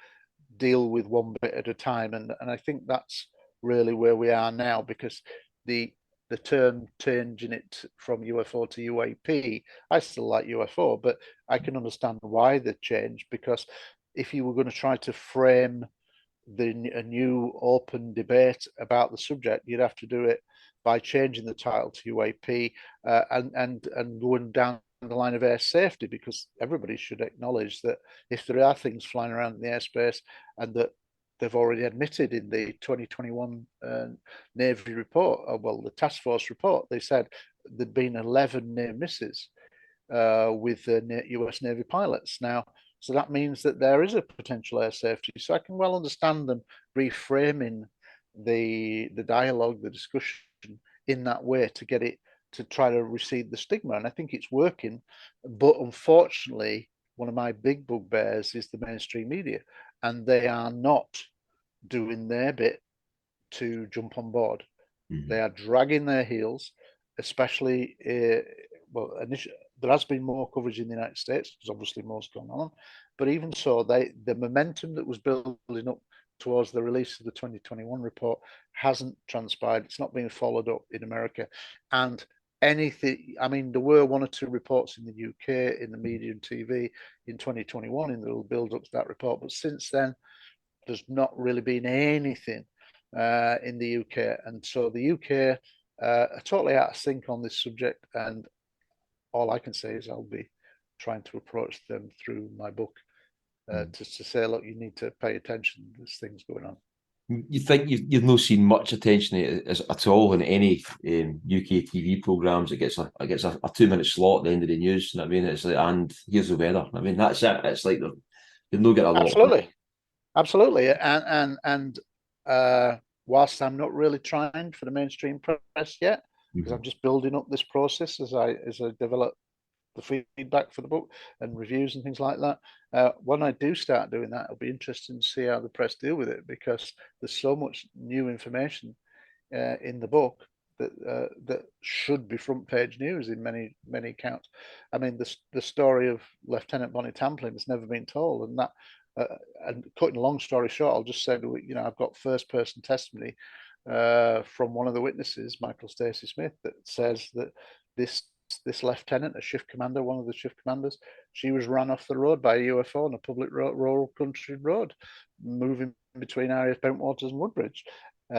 deal with one bit at a time, and I think that's really where we are now, because the the term changing it from UFO to UAP. I still like UFO, but I can understand why they changed, because if you were going to try to frame a new open debate about the subject, you'd have to do it by changing the title to UAP, and going down the line of air safety, because everybody should acknowledge that if there are things flying around in the airspace, and that they've already admitted in the 2021 Navy report, well, the task force report, they said there'd been 11 near misses with US Navy pilots. Now, so that means that there is a potential air safety. So I can well understand them reframing the dialogue, the discussion in that way, to get it to try to recede the stigma. And I think it's working. But unfortunately, one of my big bugbears is the mainstream media, and they are not doing their bit to jump on board. Mm-hmm. They are dragging their heels, especially there has been more coverage in the United States because obviously more's gone on, but even so, the momentum that was building up towards the release of the 2021 report hasn't transpired. It's not being followed up in America, and anything. I mean, there were one or two reports in the UK, in the media and TV in 2021 in the build up to that report, but since then, there's not really been anything in the UK, and so the UK are totally out of sync on this subject. And all I can say is I'll be trying to approach them through my book to say, look, you need to pay attention. There's things going on. You think you've not seen much attention at all in any UK TV programs? It gets a 2-minute slot at the end of the news. You know what I mean? It's like, and here's the weather. I mean, that's it. It's like you've not get a lot. Absolutely. And whilst I'm not really trying for the mainstream press yet, because I'm just building up this process as I develop the feedback for the book and reviews and things like that. When I do start doing that, it'll be interesting to see how the press deal with it, because there's so much new information in the book that should be front page news in many accounts. I mean, the story of Lieutenant Bonnie Tamplin has never been told, and that. And cutting a long story short, I'll just say, I've got first person testimony from one of the witnesses, Michael Stacey Smith, that says that this lieutenant, a shift commander, one of the shift commanders, she was run off the road by a UFO on a public rural country road, moving between areas, Bentwaters and Woodbridge.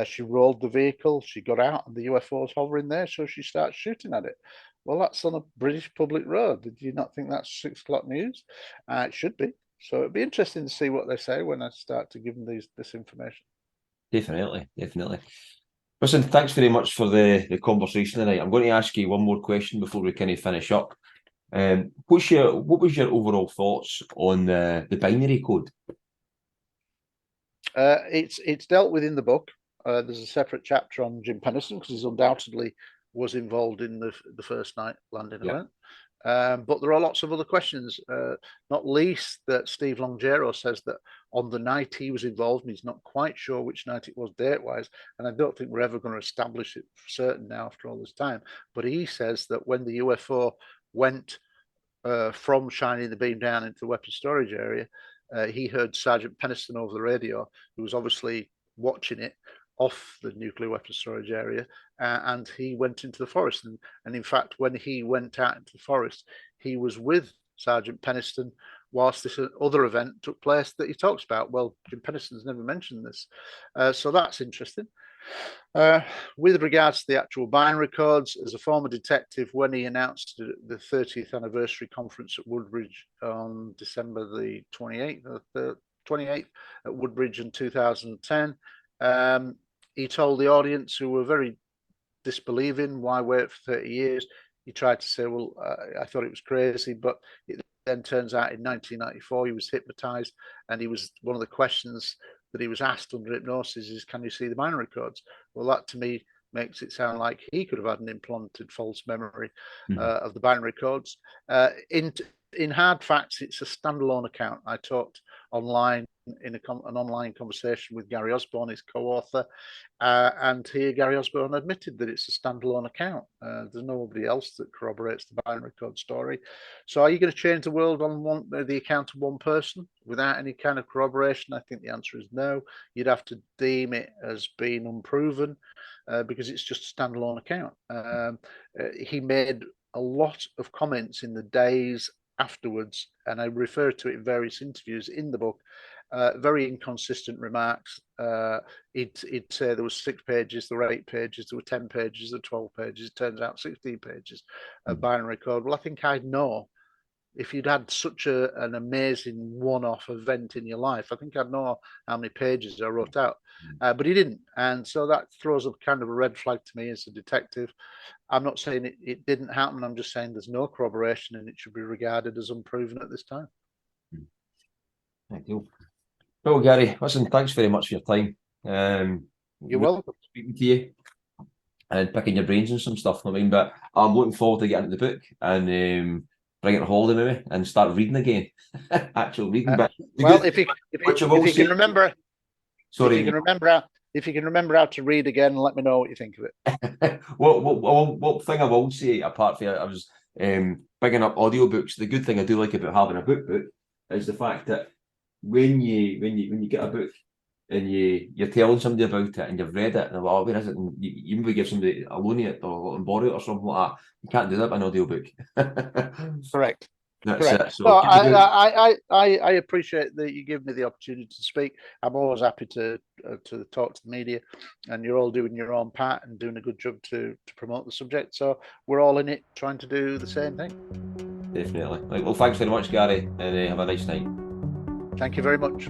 She rolled the vehicle, she got out, and the UFO was hovering there, so she starts shooting at it. Well, that's on a British public road. Did you not think that's 6 o'clock news? It should be. So it'd be interesting to see what they say when I start to give them this information. Definitely. Listen, thanks very much for the conversation tonight. I'm going to ask you one more question before we kind of finish up. What was your overall thoughts on the binary code? It's dealt with in the book. There's a separate chapter on Jim Penniston, because he undoubtedly was involved in the first night landing event. But there are lots of other questions, not least that Steve Longero says that on the night he was involved, and he's not quite sure which night it was date-wise, and I don't think we're ever going to establish it for certain now after all this time, but he says that when the UFO went from shining the beam down into the weapons storage area, he heard Sergeant Penniston over the radio, who was obviously watching it off the nuclear weapons storage area, and he went into the forest. And in fact, when he went out into the forest, he was with Sergeant Penniston whilst this other event took place that he talks about. Well, Jim Penniston's never mentioned this, so that's interesting. With regards to the actual binary codes, as a former detective, when he announced the 30th anniversary conference at Woodbridge on December the 28th at Woodbridge in 2010, he told the audience, who were very disbelieving, why wait for 30 years? He tried to say, well, I thought it was crazy, but it then turns out in 1994 he was hypnotized, and he was one of the questions that he was asked under hypnosis is, can you see the binary codes? Well, that to me makes it sound like he could have had an implanted false memory of the binary codes. In hard facts, it's a standalone account. I talked online in an online conversation with Gary Osborne, his co-author, and here Gary Osborne admitted that it's a standalone account. There's nobody else that corroborates the binary code story. So are you going to change the world on the account of one person without any kind of corroboration? I think the answer is no. You'd have to deem it as being unproven because it's just a standalone account. He made a lot of comments in the days afterwards, and I refer to it in various interviews in the book. Very inconsistent remarks. He'd say there was 6 pages, there were 8 pages, there were 10 pages, there were 12 pages. It turns out 16 pages of binary code. Well, I think I'd know if you'd had such an amazing one-off event in your life. I think I'd know how many pages I wrote out, but he didn't, and so that throws up kind of a red flag to me as a detective. I'm not saying it didn't happen. I'm just saying there's no corroboration, and it should be regarded as unproven at this time. Thank you. Well, Gary, listen, thanks very much for your time. You're welcome. Speaking to you and picking your brains and some stuff. I mean, but I'm looking forward to getting the book and bring it to holiday maybe and start reading again. Actual reading. But well, if you can remember, sorry, if you can remember how to read again, let me know what you think of it. What thing I will say apart from I was picking up audiobooks. The good thing I do like about having a book is the fact that when you get a book and you're telling somebody about it and you've read it and they're like, oh, where is it? And you maybe give somebody a loan it or borrow it or something like that. You can't do that by an audiobook. Correct. That's Correct. it. So well, I appreciate that you give me the opportunity to speak. I'm always happy to talk to the media, and you're all doing your own part and doing a good job to promote the subject. So we're all in it, trying to do the same thing. Definitely. Right, well, thanks very much, Gary, and have a nice night. Thank you very much.